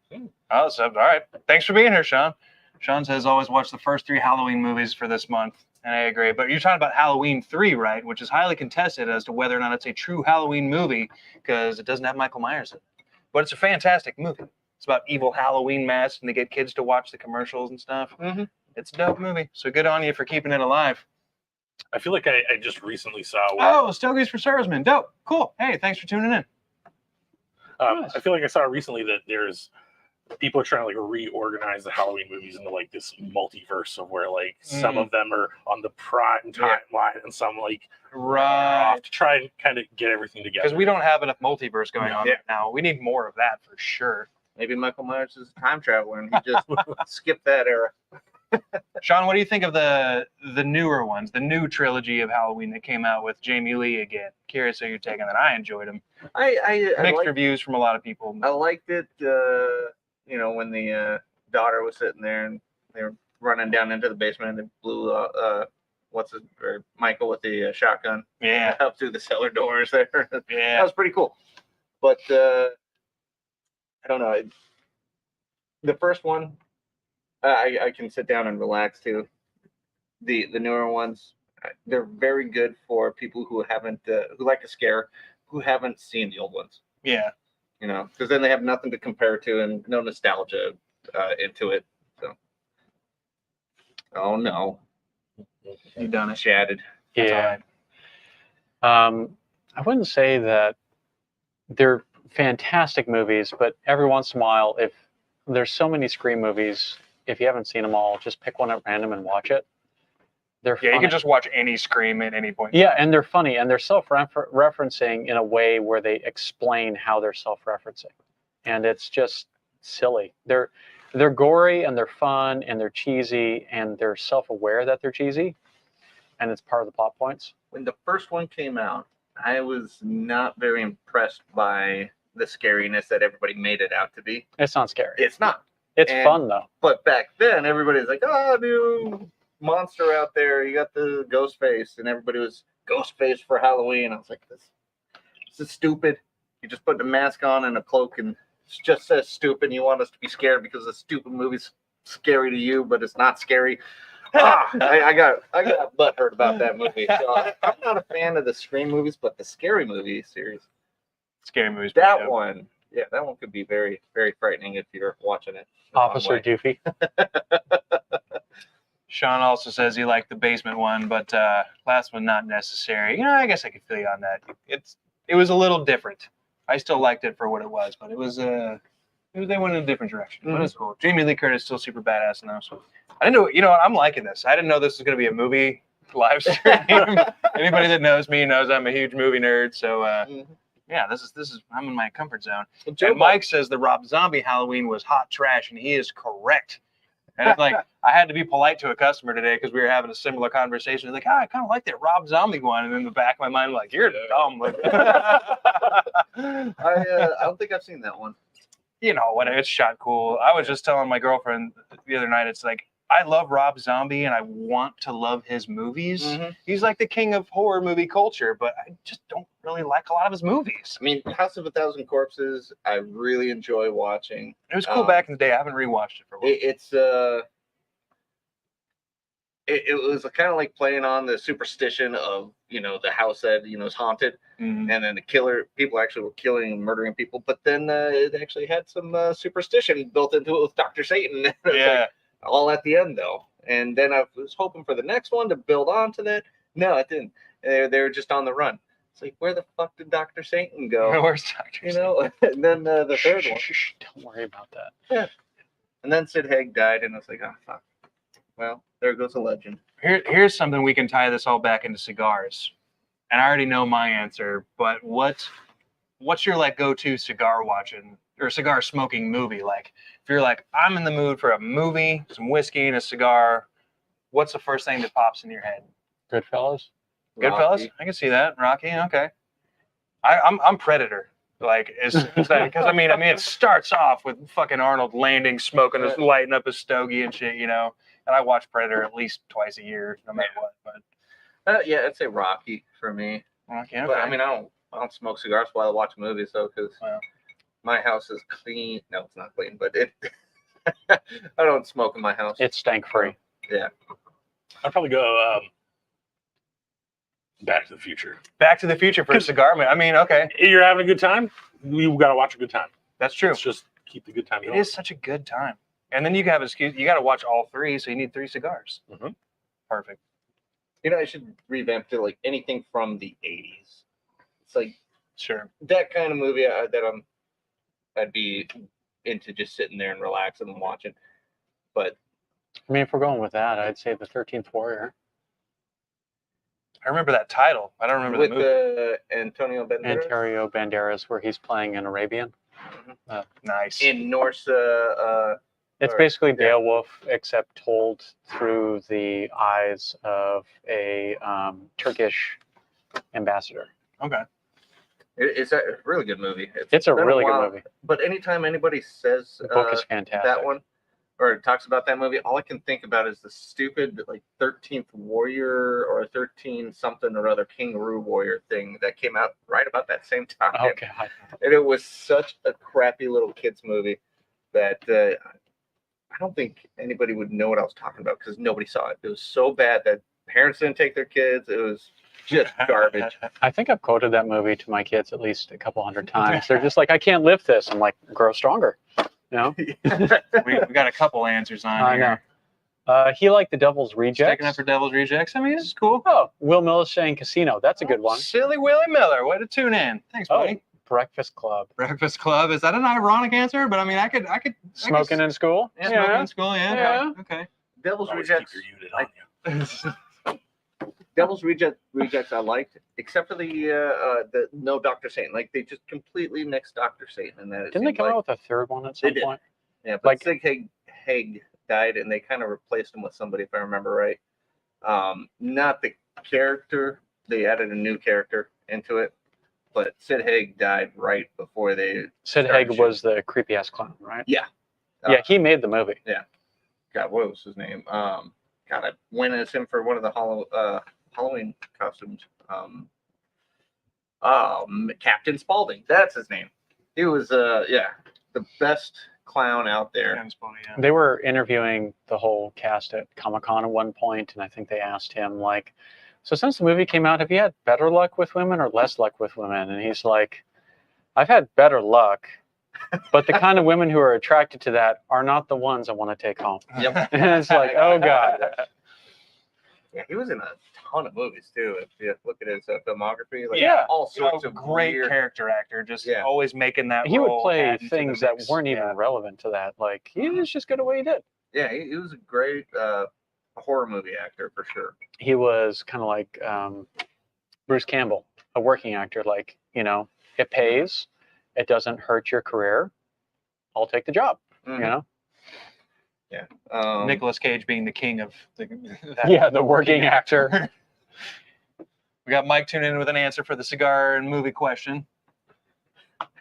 Oh, so, all right. Thanks for being here, Sean. Sean says always watch the first 3 Halloween movies for this month, and I agree. But you're talking about Halloween 3, right? Which is highly contested as to whether or not it's a true Halloween movie because it doesn't have Michael Myers in it. But it's a fantastic movie. It's about evil Halloween masks, and they get kids to watch the commercials and stuff. Mm-hmm. It's a dope movie. So good on you for keeping it alive. I feel like I just recently saw. Oh, Stogies for Servicemen. Dope. Cool. Hey, thanks for tuning in. I feel like I saw recently that there's people are trying to like reorganize the Halloween movies into like this multiverse of where like some of them are on the prime timeline and some like are off to try and kind of get everything together. Because we don't have enough multiverse going on right now. We need more of that for sure. Maybe Michael Myers is a time traveler and he just skipped that era. Sean, what do you think of the newer ones, the new trilogy of Halloween that came out with Jamie Lee again? Curious how you're taking that. I enjoyed them. I Mixed reviews from a lot of people. I liked it. When the daughter was sitting there and they were running down into the basement and they blew Michael with the shotgun up through the cellar doors there. Yeah, that was pretty cool. But I don't know. The first one, I can sit down and relax too. The newer ones, they're very good for people who haven't who like a scare, who haven't seen the old ones. Yeah. Because then they have nothing to compare to and no nostalgia into it. So, oh no, You done it. chatted. Yeah. I wouldn't say that they're fantastic movies, but every once in a while, if there's so many Scream movies, if you haven't seen them all, just pick one at random and watch it. They're Yeah, you funny. can just watch any Scream at any point. Yeah, and they're funny, and they're self-referencing in a way where they explain how they're self-referencing, and it's just silly. They're gory and they're fun and they're cheesy and they're self-aware that they're cheesy, and it's part of the plot points. When the first one came out, I was not very impressed by the scariness that everybody made it out to be. It's not scary. It's not. It's and- fun though. But back then, everybody's like, "Oh, new monster out there! You got the ghost face," and everybody was ghost face for Halloween. I was like, "This is stupid. You just put a mask on and a cloak, and it just says stupid. And you want us to be scared because the stupid movie's scary to you, but it's not scary." I got butthurt about that movie. So I'm not a fan of the Scream movies, but the Scary Movie series, Scary movies. that pretty dope. one, yeah, that one could be very, very frightening if you're watching it. the wrong Officer way. Doofy. Sean also says he liked the basement one, but last one not necessary. You know, I guess I could feel you on that. It was a little different. I still liked it for what it was, but it was they went in a different direction. But it's cool. Jamie Lee Curtis is still super badass now. So I didn't know. You know what? I'm liking this. I didn't know this was going to be a movie live stream. Anybody that knows me knows I'm a huge movie nerd. So yeah, this is I'm in my comfort zone. And Mike says the Rob Zombie Halloween was hot trash, and he is correct. And it's like I had to be polite to a customer today because we were having a similar conversation. Like, I kind of like that Rob Zombie one, and in the back of my mind, I'm like, you're dumb. Like, I don't think I've seen that one. you know what? It's shot cool. I was just telling my girlfriend the other night. It's like I love Rob Zombie, and I want to love his movies. He's like the king of horror movie culture, but I just don't really like a lot of his movies. I mean, House of a Thousand Corpses, I really enjoy watching. It was cool back in the day. I haven't rewatched it for a while. It was kind of like playing on the superstition of, you know, the house that, you know, is haunted, and then people actually were killing and murdering people, but then it actually had some superstition built into it with Dr. Satan. It was Yeah. like, all at the end though. And then I was hoping for the next one to build on to that. No, it didn't. They were just on the run. It's like, where the fuck did Dr. Satan go? Where's Dr. You know, and then the third one. Don't worry about that. Yeah. And then Sid Haig died, and I was like, oh, fuck. Well, there goes a legend. Here's something we can tie this all back into cigars. And I already know my answer, but what's your like go-to cigar watching or cigar smoking movie? Like if you're like, I'm in the mood for a movie, some whiskey and a cigar, what's the first thing that pops in your head? Goodfellas. Goodfellas? Rocky. I can see that. Rocky, okay. I'm Predator. Like because I mean it starts off with fucking Arnold landing, smoking, lighting up his stogie and shit, you know. And I watch Predator at least twice a year, no matter what. But Yeah, I'd say Rocky for me. okay, okay. But I mean, I don't smoke cigars while I watch movies though, because Wow. my house is clean. No, it's not clean, but it. I don't smoke in my house. It's stank free. Yeah. I'd probably go Back to the Future. Back to the Future for a cigar man. I mean, okay, You're having a good time. You got to watch a good time. that's true. Let's just keep the good time It going. is such a good time. And then you have excuse. You got to watch all three, so you need 3 cigars. Mhm. Perfect. You know, I should revamp to like anything from the '80s. It's like Sure. that kind of movie I'd be into just sitting there and relaxing and watching. But I mean, if we're going with that, I'd say the 13th Warrior. I remember that title. I don't remember with the movie. Antonio Banderas Antonio Banderas, where he's playing an Arabian. Nice. in Norse. It's Or- basically yeah. Beowulf, except told through the eyes of a Turkish ambassador. Okay. It's a really good movie. It's a been really while, good movie. But anytime anybody says The book is fantastic. that one or talks about that movie, all I can think about is the stupid like 13th Warrior or 13 something or other Kangaroo Warrior thing that came out right about that same time. Oh God. And it was such a crappy little kids movie that I don't think anybody would know what I was talking about because nobody saw it. It was so bad that parents didn't take their kids. It was just garbage. I think I've quoted that movie to my kids at least a couple hundred times. They're just like, I can't lift this. I'm like, grow stronger. You know? we got a couple answers on I here. know. He liked the Devil's Rejects. Sticking up for Devil's Rejects. I mean, this is cool. Oh, Will Miller's saying Casino. That's a good one. Silly Willie Miller. Way to tune in. Thanks, Oh, buddy. Breakfast Club. Breakfast Club. Is that an ironic answer? But I mean, I could Smoking in school. smoking in school. Yeah. Yeah. Okay. Devil's Always Rejects. keep your unit on you. Devil's Rejects I liked, except for the no Dr. Satan. Like they just completely nixed Dr. Satan, and that Didn't they come out with a third one at some did. point? Yeah, but like- Sig Haig died, and they kind of replaced him with somebody, if I remember right. Not the character; they added a new character into it. But Sid Haig died right before they. Sid started Haig shooting. was the creepy ass clown, right? Yeah. Yeah, he made the movie. God, what was his name? God, I went as him for one of the Halloween costumes. Captain Spaulding. That's his name. He was, the best clown out there. Yeah, it's funny, yeah. They were interviewing the whole cast at Comic-Con at one point, and I think they asked him, like, so since the movie came out, have you had better luck with women or less luck with women? And he's like, I've had better luck, but the kind of women who are attracted to that are not the ones I want to take home. Yep. And it's like, oh God. Yeah, he was in a ton of movies too. If you look at his filmography, like Yeah. all sorts of great weird. character actor, just Yeah. always making that He would role, play adding to the things that mix. weren't even Yeah. relevant to that. Like, he was just good at what he did. Yeah, he was a great horror movie actor for sure. He was kind of like Bruce Campbell, a working actor. Like, you know, it pays, it doesn't hurt your career. I'll take the job. Mhm. You know, Yeah. Nicolas Cage being the king of the yeah, the working actor. We got Mike tuned in with an answer for the cigar and movie question.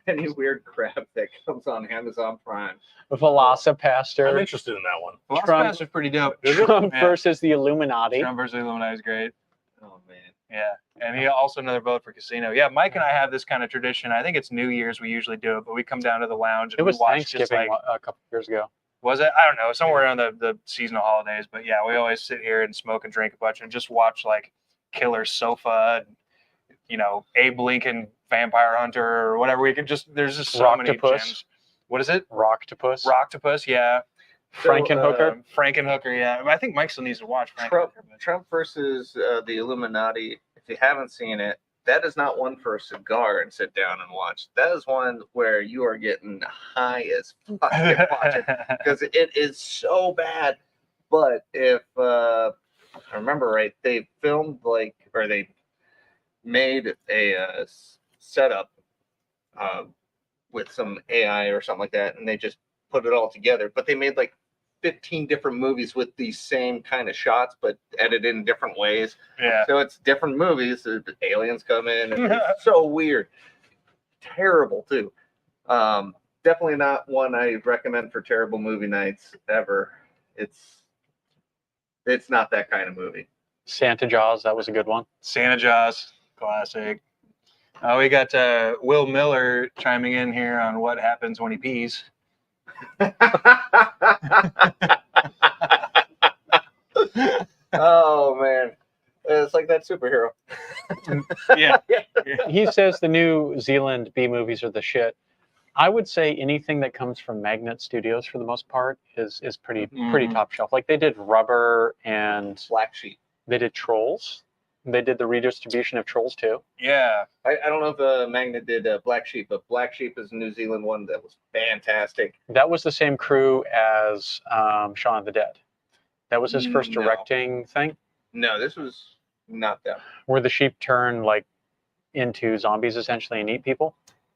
Any weird crap that comes on Amazon Prime. I'm Velocipaster. interested in that one. Velocipaster is pretty dope. Trump Yeah. versus the Illuminati. Trump versus Illuminati is great. Oh man. Yeah, and he also another vote for Casino. Yeah, Mike and I have this kind of tradition. I think it's New Year's we usually do it, but we come down to the lounge and It was we watch just Thanksgiving like, a couple years ago. was it? I don't know, somewhere around the seasonal holidays. But yeah, we always sit here and smoke and drink a bunch and just watch like Killer Sofa, and, you know, Abe Lincoln Vampire Hunter or whatever. We could just there's just so many Rocktopus. gems. What is it? Rocktopus. Rocktopus, yeah. Frankenhooker. Frankenhooker, yeah. I think Mike still needs to watch Frankenhooker. but- Trump versus the Illuminati. If you haven't seen it, that is not one for a cigar and sit down and watch. That is one where you are getting high as fuck and watching because it is so bad. But if I remember right, they filmed they made a setup with some AI or something like that, and they just put it all together. But they made like 15 different movies with these same kind of shots, but edited in different ways. Yeah. So it's different movies. The aliens come in, and it's so weird, terrible too. Definitely not one I recommend for terrible movie nights ever. It's not that kind of movie. Santa Jaws. That was a good one. Santa Jaws, classic. We got Will Miller chiming in here on what happens when he pees. Oh man, it's like that superhero. Yeah. He says the New Zealand B movies are the shit. I would say anything that comes from Magnet Studios for the most part is pretty Mhm. top shelf. Like they did Rubber and Black Sheep. they did Trolls. They did the redistribution of Trolls too. Yeah. I don't know if Magnet did Black Sheep, but Black Sheep is a New Zealand one that was fantastic. That was the same crew as Shaun of the Dead. That was his first No. directing thing, No, this was not them. where the sheep turn like into zombies essentially and eat people.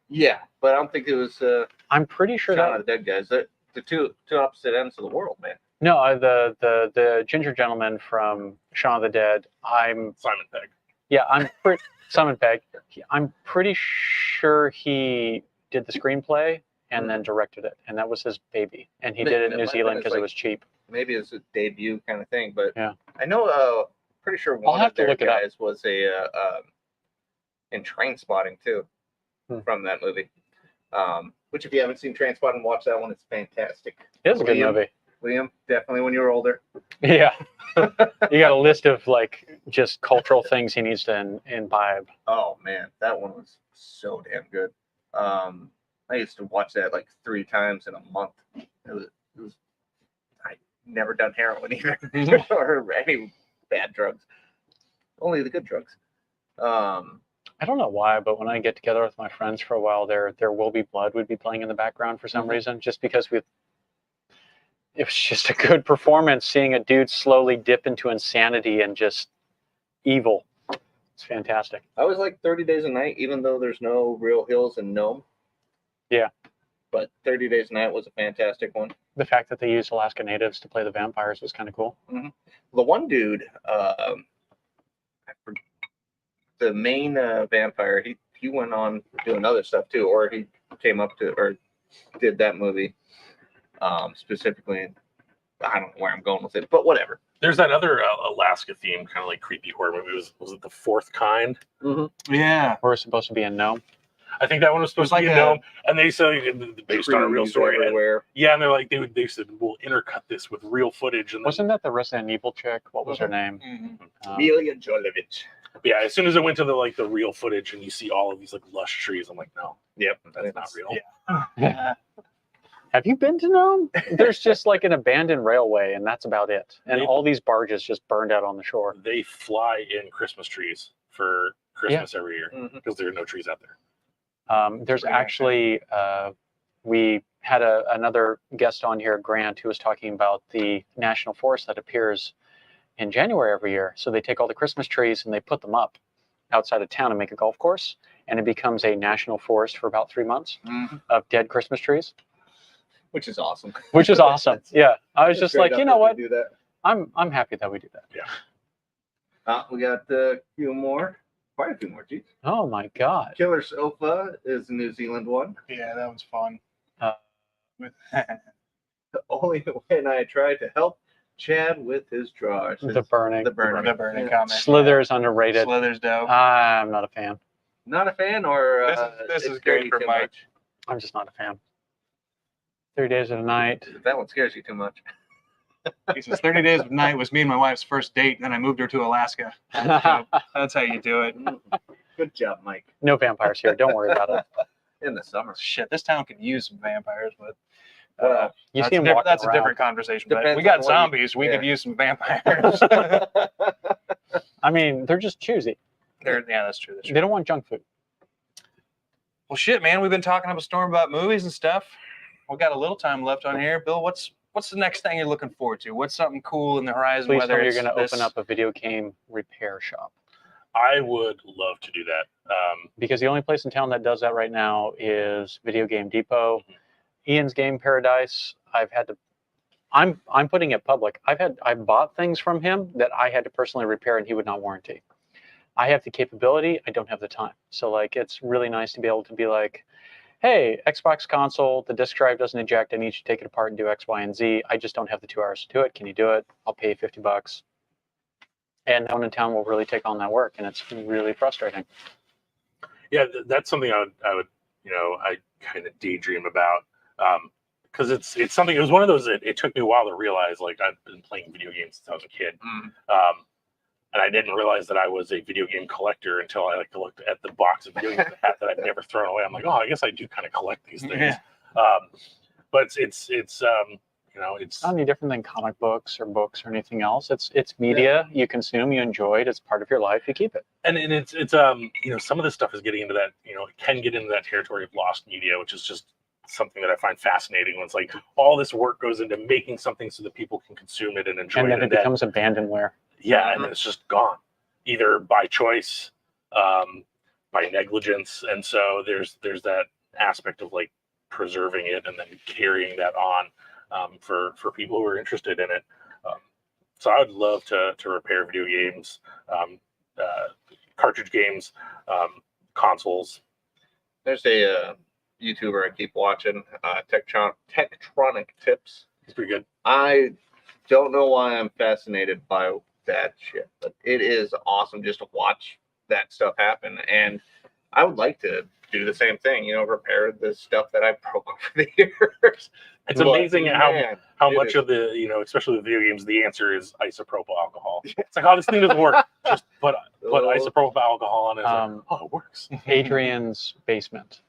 Yeah, but I don't think it was I'm pretty sure Shaun that of the Dead guys. The two opposite ends of the world, man. no, the ginger gentleman from Shaun of the Dead. I'm Simon Pegg. Simon Pegg. I'm pretty sure he did the screenplay and then directed it, and that was his baby. And he did it in It New might have Zealand been because his, it was cheap. Maybe it's a debut kind of thing, but Yeah. I know. Pretty sure one have of to their look it up. guys was in Train Spotting too, from that movie. Which if you haven't seen Train Spotting, watch that one. It's fantastic. It is a good Liam. movie. Liam, definitely when you were older. Yeah, you got a list of like just cultural things he needs to imbibe. Oh man, that one was so damn good. I used to watch that like 3 times in a month. It was I never done heroin either or any bad drugs. Only the good drugs. I don't know why, but when I get together with my friends for a while, there Will Be Blood would be playing in the background for some reason, just because it was just a good performance, seeing a dude slowly dip into insanity and just evil. It's fantastic. I always like 30 Days a Night, even though there's no real hills in Nome. Yeah. But 30 Days a Night was a fantastic one. The fact that they used Alaska natives to play the vampires was kind of cool. The one dude, the main vampire, he went on doing other stuff too, or he came up to or did that movie specifically. I don't know where I'm going with it, but whatever. There's that other Alaska themed kind of like creepy horror movie. Was it The Fourth Kind? Yeah. We're supposed to be in Nome. I think that one was supposed to be a gnome, and they said based on a real Trees story. And, everywhere. yeah, and they're like they said we'll intercut this with real footage. And then, Wasn't that the Resident Evil chick? What was her name? Mila Jovovich. yeah, as soon as it went to the real footage and you see all of these like lush trees, I'm like, no, Yep, that's not real. Yeah. Have you been to Nome? There's just like an abandoned railway, and that's about it. And all these barges just burned out on the shore. They fly in Christmas trees for Christmas every year because there are no trees out there. There's actually, we had another guest on here, Grant, who was talking about the national forest that appears in January every year. So they take all the Christmas trees and they put them up outside of town and make a golf course, and it becomes a national forest for about 3 months of dead Christmas trees, Which is awesome. which is awesome. Yeah, I was just like, you know what? Do that. I'm happy that we do that. Yeah. We got a few more. Quite a few more, geez. Oh my God. Killer Sofa is a New Zealand one. Yeah, that was fun. Only when I tried to help Chad with his drawers. The burning. The burning. The burning Yeah. comment. Slither is underrated. Slither's dope. I'm not a fan. Not a fan, or This is it's great dirty for too Mike. much? I'm just not a fan. 3 days of the night. That one scares you too much. He says 30 Days of Night was me and my wife's first date, and then I moved her to Alaska. So that's how you do it. Good job, Mike. No vampires here. Don't worry about it. In the summer. Shit, this town could use some vampires, but Well, You that's, see a, them different, walking that's a around. different conversation. But Depends we got on what you- zombies. We could yeah. use some vampires. I mean, they're just choosy. Yeah, that's true. That's true. They don't want junk food. Well, shit, man. We've been talking up a storm about movies and stuff. We got a little time left on here. Bill, what's the next thing you're looking forward to? What's something cool in the horizon? Please tell whether me you're it's going to this- open up a video game repair shop. I would love to do that. Because the only place in town that does that right now is Video Game Depot. Ian's Game Paradise. I'm putting it public. I bought things from him that I had to personally repair and he would not warranty. I have the capability, I don't have the time. So like it's really nice to be able to be like, hey, Xbox console, the disk drive doesn't eject, I need you to take it apart and do X, Y, and Z. I just don't have the 2 hours to do it. Can you do it? I'll pay you $50. And no one in town will really take on that work, and it's really frustrating. Yeah, that's something I would I kind of daydream about because it's something. It was one of those. It took me a while to realize. Like I've been playing video games since I was a kid, and I didn't realize that I was a video game collector until I looked at the box of video games I had that I'd never thrown away. I'm like, oh, I guess I do kind of collect these things. Yeah. But it's It's not any different than comic books or books or anything else. It's media you consume, you enjoy it. It's part of your life. You keep it. and it's some of this stuff is getting into that, it can get into that territory of lost media, which is just something that I find fascinating. When it's like all this work goes into making something so that people can consume it and enjoy And it, then it becomes abandonware. yeah, and then it's just gone, either by choice, by negligence, and so there's that aspect of like preserving it and then carrying that on for people who are interested in it. So I would love to repair video games, cartridge games, consoles. There's a YouTuber I keep watching, Tektronic Tips. It's pretty good. I don't know why I'm fascinated by that shit, but it is awesome just to watch that stuff happen. And I would like to do the same thing, repair the stuff that I broke over the years. It's amazing how Man, much is. of the, especially with video games, the answer is isopropyl alcohol. It's like, oh, this thing doesn't work. Just put isopropyl alcohol on it. It's like, oh, it works. Adrian's basement.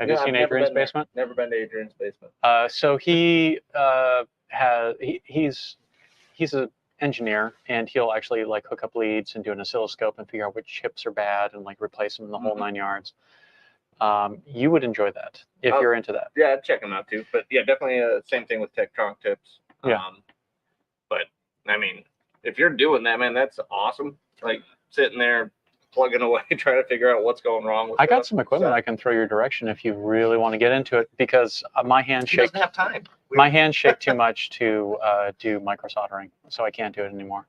Have you Yeah, seen I've never Adrian's been there. basement? Never been to Adrian's basement. So he's an engineer, and he'll actually like hook up leads and do an oscilloscope and figure out which chips are bad and like replace them in the whole 9 yards. You would enjoy that if you're into that. Yeah, I'd check them out too. But yeah, definitely same thing with Tektronic Tips. Yeah. But I mean, if you're doing that, man, that's awesome. like sitting there plugging away, trying to figure out what's going wrong with I got the some equipment stuff. I can throw your direction if you really want to get into it, because my hands He shake. doesn't have time. My hands shake too much to do micro soldering, so I can't do it anymore.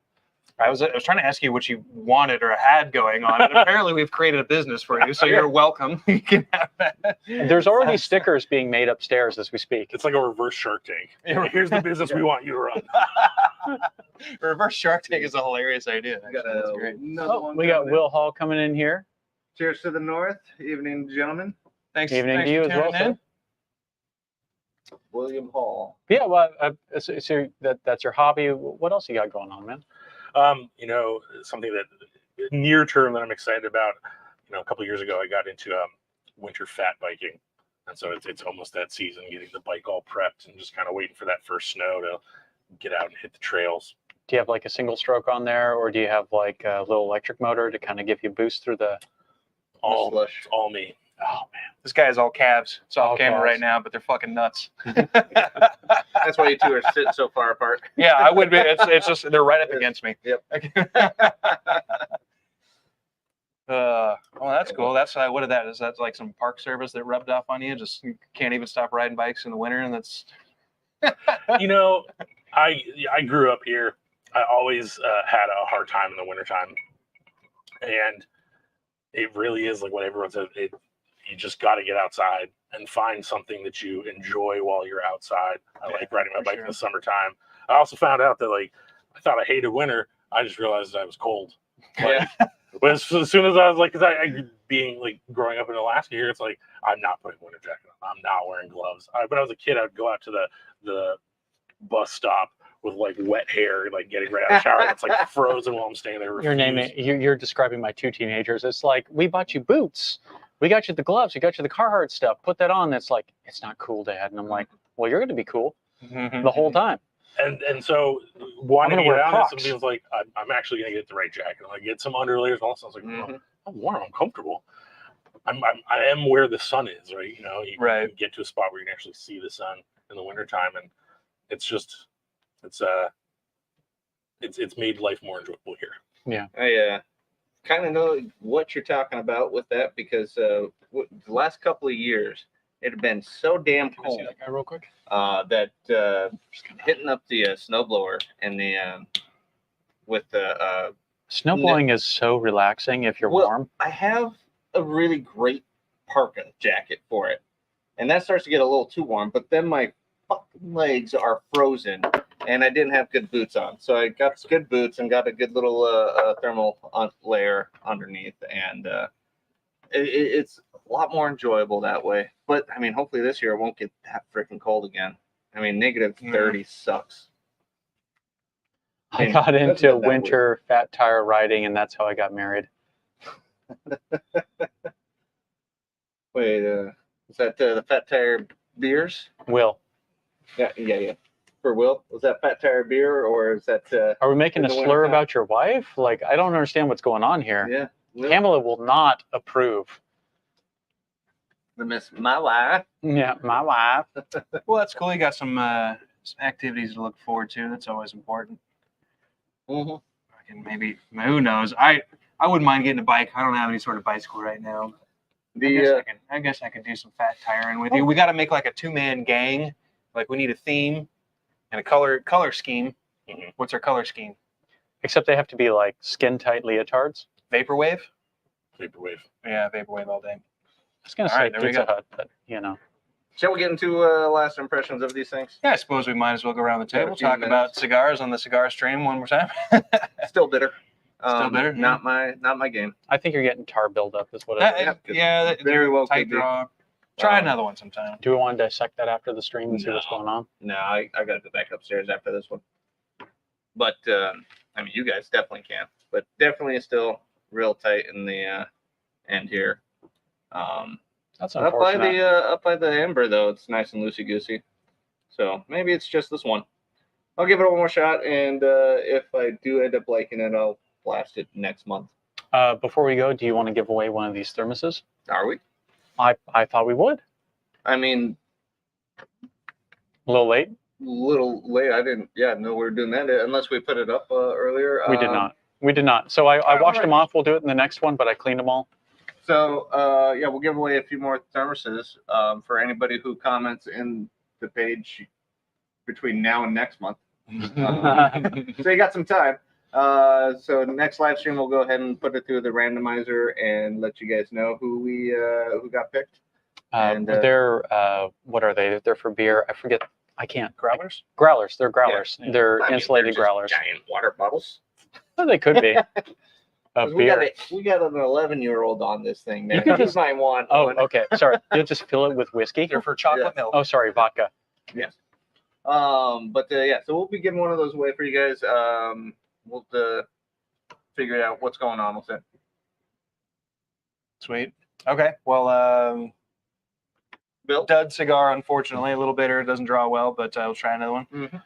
I was trying to ask you what you wanted or had going on, and apparently we've created a business for you, so you're welcome. You can have that. There's already stickers being made upstairs as we speak. It's like a reverse Shark Tank. Here's the business we want you to run. Reverse Shark Tank is a hilarious idea. We got Actually. That's great. another one. We got down there. Will Hall coming in here. Cheers to the north. Evening, gentlemen. Thanks. Evening thanks to you for as well, tuning in. sir. William Hall. Yeah, well, so that's your hobby. What else you got going on, man? Something that near term that I'm excited about. A couple of years ago, I got into winter fat biking, and so it's almost that season, getting the bike all prepped and just kind of waiting for that first snow to get out and hit the trails. Do you have like a single stroke on there, or do you have like a little electric motor to kind of give you a boost through the? All slush. all me. Oh man, This guy is all calves. It's off All camera calves. right now, but they're fucking nuts. That's why you two are sitting so far apart. Yeah, I would be. It's just they're right up against me. Yep. Well, that's cool. That's what is that? Is that like some park service that rubbed off on you? Just you can't even stop riding bikes in the winter, and that's I grew up here. I always had a hard time in the wintertime, and it really is like what everyone said. You just got to get outside and find something that you enjoy while you're outside. I like riding my bike in the summertime. I also found out that I thought I hated winter. I just realized that I was cold. Yeah. But as soon as I was because I being growing up in Alaska here, it's like I'm not putting a winter jacket on. I'm not wearing gloves. When I was a kid, I'd go out to the bus stop with wet hair, getting right out of the shower. It's frozen while I'm standing there. You're describing my two teenagers. It's like, we bought you boots, we got you the gloves, we got you the Carhartt stuff. Put that on. It's like, it's not cool, Dad. And I'm like, well, you're going to be cool the whole time. And so wanting to I'm gonna get wear out, Crocs. somebody was like, I'm actually going to get the right jacket. I get some underlayers. Also, I was like, well, I'm warm. I'm comfortable. I am where the sun is, right? You Right. get to a spot where you can actually see the sun in the wintertime, and it's made life more enjoyable here. Yeah. I kind of know what you're talking about with that because the last couple of years it had been so damn Can I see cold that guy real quick? that hitting up the snowblower and the with the Snowblowing is so relaxing if you're Well, warm. I have a really great parka jacket for it, and that starts to get a little too warm. But then my fucking legs are frozen, and I didn't have good boots on. So I got good boots and got a good little thermal layer underneath, and it's a lot more enjoyable that way. But I mean, hopefully this year it won't get that freaking cold again. I mean, negative 30 sucks. I got that's into not that winter fat tire riding, and that's how I got married. Wait, is that the Fat Tire beers? Will, Yeah. For Will, was that Fat Tire beer or is that? are we making In a the slur wintertime. about your wife? I don't understand what's going on here. Yeah, Will, Pamela will not approve. the Miss My Wife. Yeah, my wife. Well, that's cool. You got some activities to look forward to. That's always important. Mm-hmm. Fucking maybe who knows? I wouldn't mind getting a bike. I don't have any sort of bicycle right now. I guess I could do some fat tiring with you. We got to make a 2-man gang. We need a theme and a color scheme. Mhm. What's our color scheme? Except they have to be skin tight leotards. Vaporwave? Vaporwave. Yeah, vaporwave all day. I was gonna All say right, there we Pizza go. Hut, but Shall we get into last impressions of these things? Yeah, I suppose we might as well go around the Got a table, few talk minutes. about cigars on the cigar stream one more time. Still bitter. Still bitter? Not my game. I think you're getting tar buildup is what it is. Yeah, very well tight could be. draw. Try Um, another one sometime. Do we want to dissect that after the stream and see what's No. going on? No, I gotta go back upstairs after this one. But I mean, you guys definitely can. But definitely is still real tight in the end here. That's Up by unfortunate. the amber though, it's nice and loosey goosey. So maybe it's just this one. I'll give it one more shot, and if I do end up liking it, I'll blast it next month. Before we go, do you want to give away one of these thermoses? Are we? I thought we would. I mean, A little late. little late. I didn't. Yeah, no, we were doing that unless we put it up earlier. We did not. We did not. So I All washed right. them off. We'll do it in the next one, but I cleaned them all. So yeah, we'll give away a few more thermoses for anybody who comments in the page between now and next month. So you got some time. So next live stream, we'll go ahead and put it through the randomizer and let you guys know who got picked. And, they're what are they? They're for beer. I forget. I can't. Growlers? Growlers. They're growlers. Yeah. They're I mean, insulated they're just growlers. giant water bottles. Oh, they could be. 'Cause we got an 11-year-old on this thing. Man. You could He just- might want Oh, one. okay. Sorry. You'll just fill it with whiskey. They're for chocolate milk. Oh, sorry, vodka. Yes. But yeah, so we'll be giving one of those away for you guys. We'll figure out what's going on with it. Sweet. Okay. Well, Bill? dud cigar, unfortunately, a little bitter. Doesn't draw well, but we'll try another one. Mhm.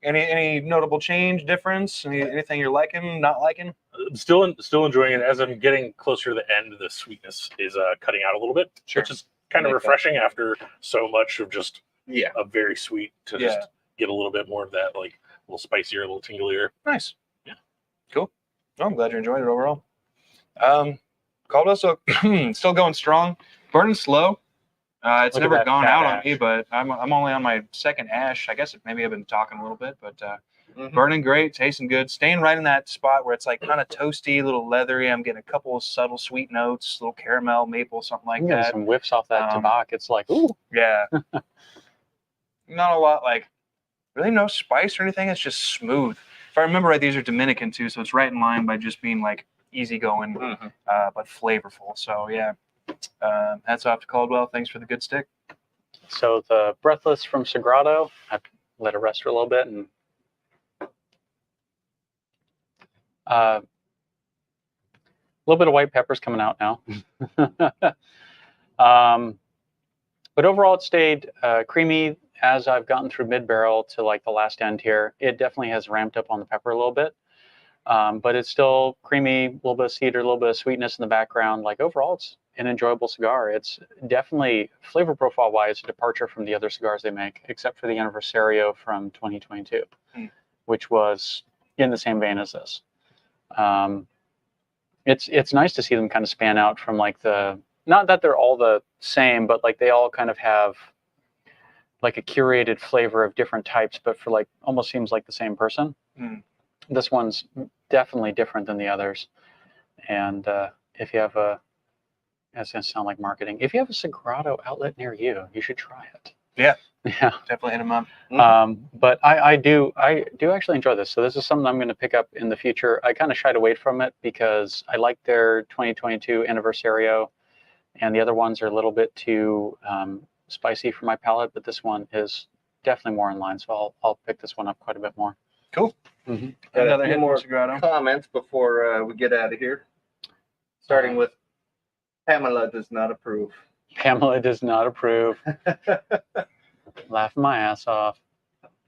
Any notable change, difference? Anything you're liking, not liking? I'm still enjoying it. As I'm getting closer to the end, the sweetness is cutting out a little bit, Sure. which is kind of Makes sense. refreshing after so much of just Yeah. a very sweet to Yeah. just get a little bit more of that, like a little spicier, a little tinglier. Nice. Yeah. Cool. Well, I'm glad you enjoyed it overall. Caldwell still going strong, burning slow. It's Look at never that gone fat out on ash. me, but I'm only on my second ash. I guess maybe I've been talking a little bit, but Mhm. burning great, tasting good, staying right in that spot where it's like kind of toasty, a little leathery. I'm getting a couple of subtle sweet notes, little caramel, maple, something like I'm getting that. some whiffs off that Um, tobacco. It's like, ooh. Yeah. Not a lot, like really no spice or anything. It's just smooth. If I remember right, these are Dominican too, so it's right in line by just being like easygoing, Mhm. but flavorful. So yeah, hats off to Caldwell. Thanks for the good stick. So the Breathless from Sagrado, I let it rest for a little bit, and a little bit of white peppers coming out now. But overall, it stayed creamy as I've gotten through mid-barrel to like the last end here. It definitely has ramped up on the pepper a little bit, but it's still creamy, a little bit of cedar, a little bit of sweetness in the background. Like overall, it's an enjoyable cigar. It's definitely flavor profile-wise a departure from the other cigars they make, except for the Anniversario from 2022, which was in the same vein as this. It's nice to see them kind of span out from like the, not that they're all the same, but like they all kind of have like a curated flavor of different types, but for like almost seems like the same person. This one's definitely different than the others. And if you have a, that's going to sound like marketing, if you have a Sagrado outlet near you, you should try it. Yeah. Yeah. Definitely hit him up. But I do actually enjoy this. So this is something I'm going to pick up in the future. I kind of shied away from it because I like their 2022 Anniversario, and the other ones are a little bit too spicy for my palate. But this one is definitely more in line, so I'll pick this one up quite a bit more. Cool. Got Another a hit few more from Sagrado. comments before we get out of here. Starting with Pamela does not approve. Pamela does not approve. Laughing my ass off.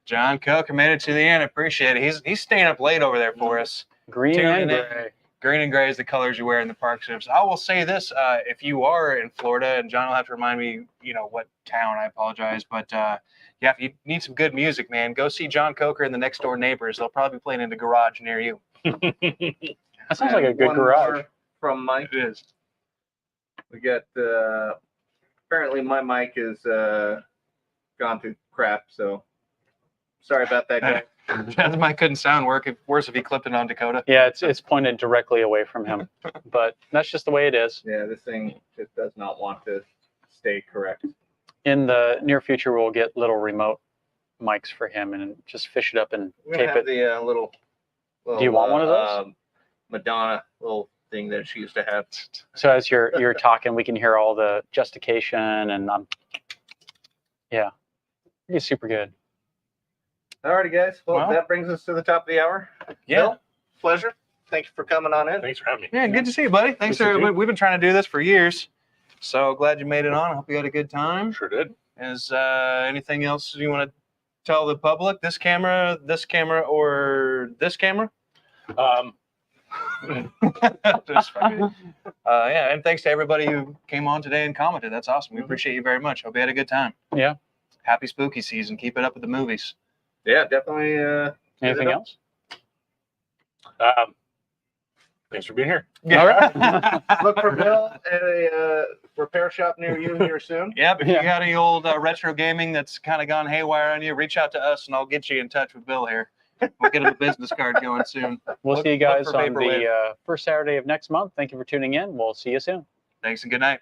John Coker made it to the end. Appreciate it. He's staying up late over there for us. Green Tuning and in. gray. Green and gray is the colors you wear in the park trips. I will say this: if you are in Florida, and John will have to remind me, what town. I apologize, but yeah, if you need some good music, man, go see John Coker and the Next Door Neighbors. They'll probably be playing in the garage near you. That sounds like a good One garage. more from Mike. It is. We got apparently my mic is gone to crap, so sorry about that, guys. That mic couldn't sound worse if he clipped it on Dakota. Yeah, it's pointed directly away from him, but that's just the way it is. Yeah, this thing just does not want to stay correct. In the near future, we'll get little remote mics for him and just fish it up and We're gonna tape have it. the little. Do you want one of those? Madonna little thing that she used to have. So as you're talking, we can hear all the justification and yeah, it's super good. Alrighty, guys. Well, Well. that brings us to the top of the hour. Yeah. Bill, pleasure. Thank you for coming on in. Thanks for having me. Yeah, good to see you, buddy. Thanks Good to see you. We've been trying to do this for years, so glad you made it on. I hope you had a good time. Sure did. Is anything else you want to tell the public? This camera, or this camera? Just fucking- yeah, and thanks to everybody who came on today and commented. That's awesome. We appreciate you very much. Hope you had a good time. Yeah. Happy spooky season. Keep it up with the movies. Yeah, definitely. Anything up. else? Thanks for being here. All right. Look for Bill at a repair shop near you here soon. Yep. If Yeah. you got any old retro gaming that's kind of gone haywire on you, reach out to us and I'll get you in touch with Bill here. We'll get him a business card going soon. We'll Look- see you look guys for on Vaporwave. the first Saturday of next month. Thank you for tuning in. We'll see you soon. Thanks and good night.